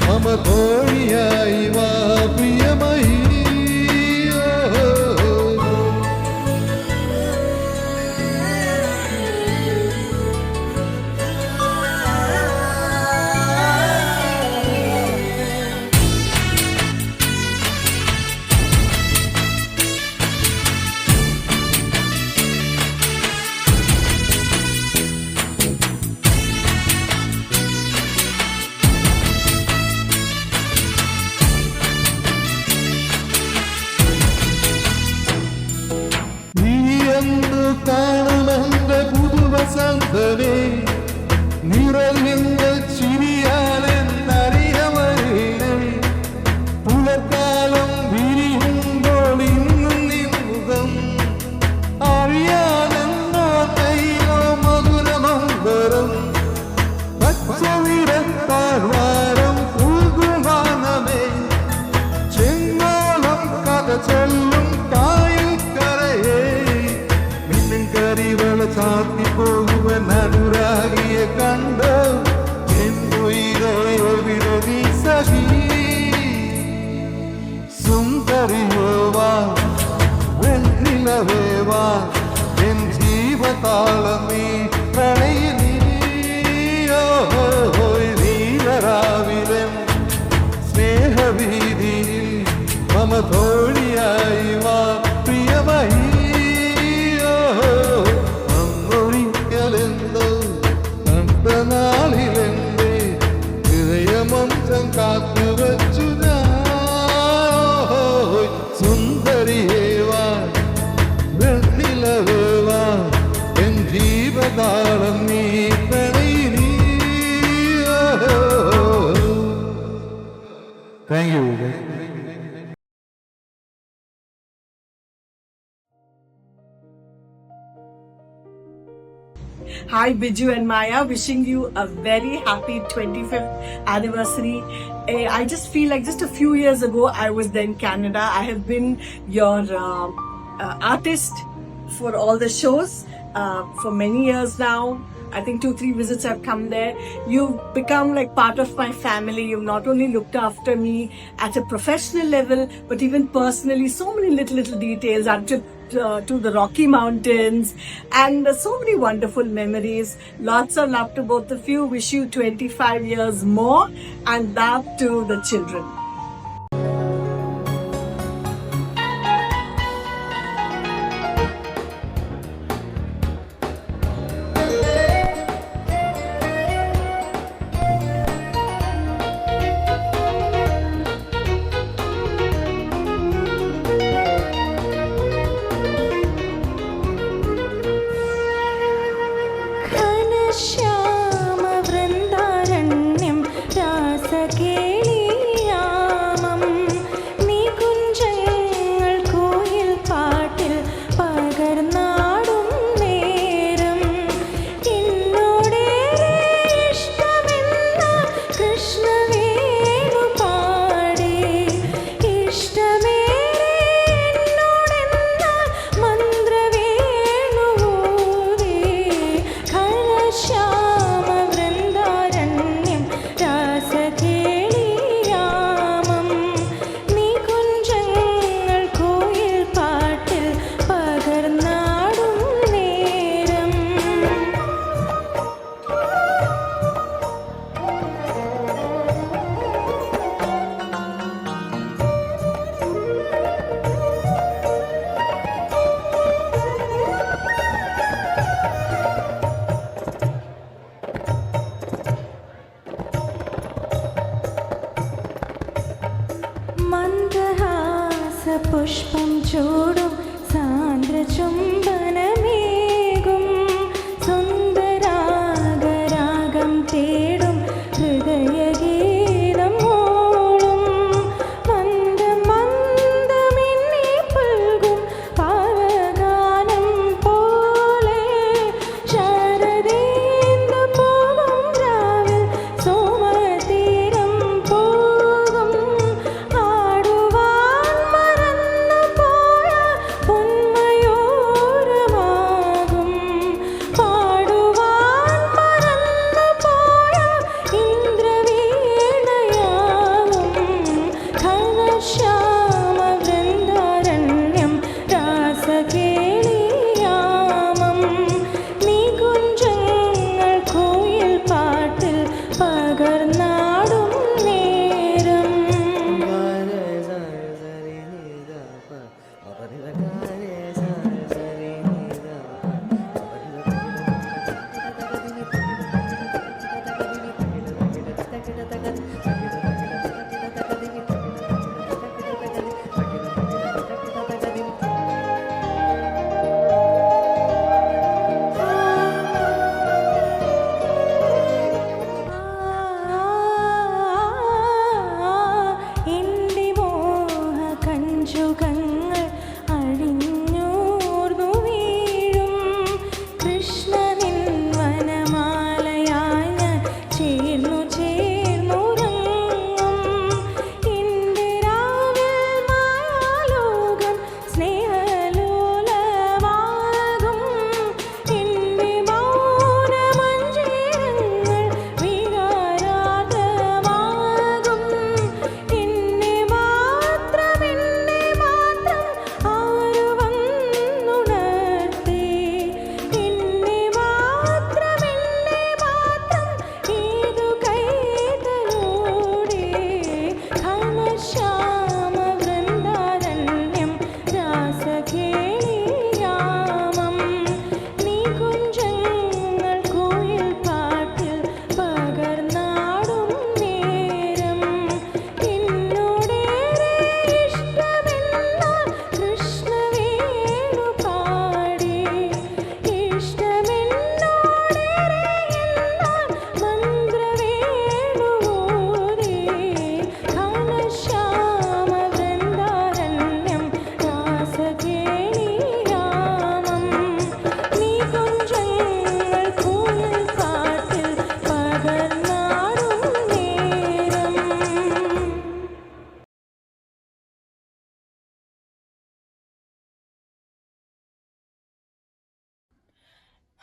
മമ തോണിയായി വാ പ്രിയമയി കാണുമെന്റെ പുതുവസന്തമേ നിറഞ്ഞ ചിരിയാലെന്നറിയമറിയേ പുലർക്കാലം വിരിയുമ്പോൾ ഇന്നും നിൻമുഖം അറിയാതെന്നോ കൈയോ മധുരമമ്പരം പച്ചവിരത്താഴ്വാരം പുൽകുമാനമേ ചെങ്ങോളം കഥ ചൊല്ലും കായൽക്കരയേ കരിവള ചാത്തി പോകുവൻ അനുരാഗിയെ കണ്ട് വിരതി സഹി സുന്ദരിയോവാ വെണ്ണിലവേവാ എൻ ജീവതാളമീ പ്രണയിനിയോ നീലരാവിലെ സ്നേഹവീതിയിൽ മമ തോണിയായി വാ പ്രിയമയി നാളിലെന്റെ ഹൃദയമംശം കാത്തുവച്ചു സുന്ദരിയേവാ വെണ്ണിലവേവാ എൻ ജീവതാളം നീ പ്രണയിനി. Thank you. Hi Biju and Maya, wishing you a very happy 25th anniversary. I just feel like just a few years ago I was there in Canada. I have been your artist for all the shows for many years now. I think 2-3 visits have come there. You've become like part of my family. You've not only looked after me at a professional level, but even personally, so many little details. Our trip to the Rocky Mountains and so many wonderful memories. Lots of love to both of you. Wish you 25 years more and love to the children. ശ്യാമവൃന്ദാരണ്യം രാസകേളിയാമം നീ കുഞ്ചങ്ങൾ coil പാട്ടിൽ പകർന്നാടും നേരം എന്നോടേറെ ഇഷ്ടമെന്ന കൃഷ്ണവേണു പാടി ഇഷ്ടമേറെ എന്നോടെന്ന മന്ത്രവേണുവൂതി ശ്യാമവൃന്ദാരണ്യം രാസകേളിയാമം നീ കുഞ്ചങ്ങൾ coil പാട്ടിൽ പകർന്നാടും നേരം മന്ദഹാസപുഷ്പം ചൂടും സാന്ദ്രചുംബനമേകും സുന്ദരാഗരാഗം തേടും ഹൃദയഗീതം മൂളും മന്ദമന്ദമിന്നി പുൽകും പാവ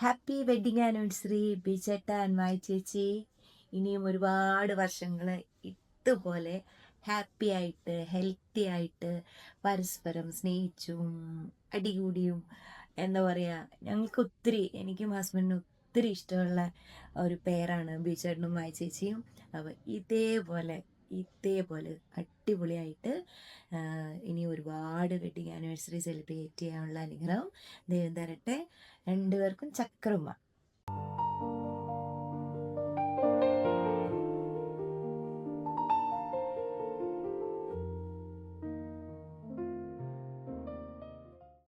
ഹാപ്പി വെഡിങ് ആനിവേഴ്സറി ബിജേട്ട ആൻഡ് മായ ചേച്ചി. ഇനിയും ഒരുപാട് വർഷങ്ങൾ ഇതുപോലെ ഹാപ്പി ആയിട്ട് ഹെൽത്തി ആയിട്ട് പരസ്പരം സ്നേഹിച്ചും അടികൂടിയും എന്താ പറയുക, ഞങ്ങൾക്ക് ഒത്തിരി, എനിക്കും ഹസ്ബൻഡിനും ഒത്തിരി ഇഷ്ടമുള്ള ഒരു പേരാണ് ബിജേട്ടനും മായ ചേച്ചിയും. അപ്പോൾ ഇതേപോലെ അടിപൊളിയായിട്ട് ഇനി ഒരുപാട് വെഡിങ് ആനിവേഴ്സറി സെലിബ്രേറ്റ് ചെയ്യാനുള്ള അനുഗ്രഹം ദൈവം തരട്ടെ. രണ്ടുപേർക്കും ചക്രമ്മ.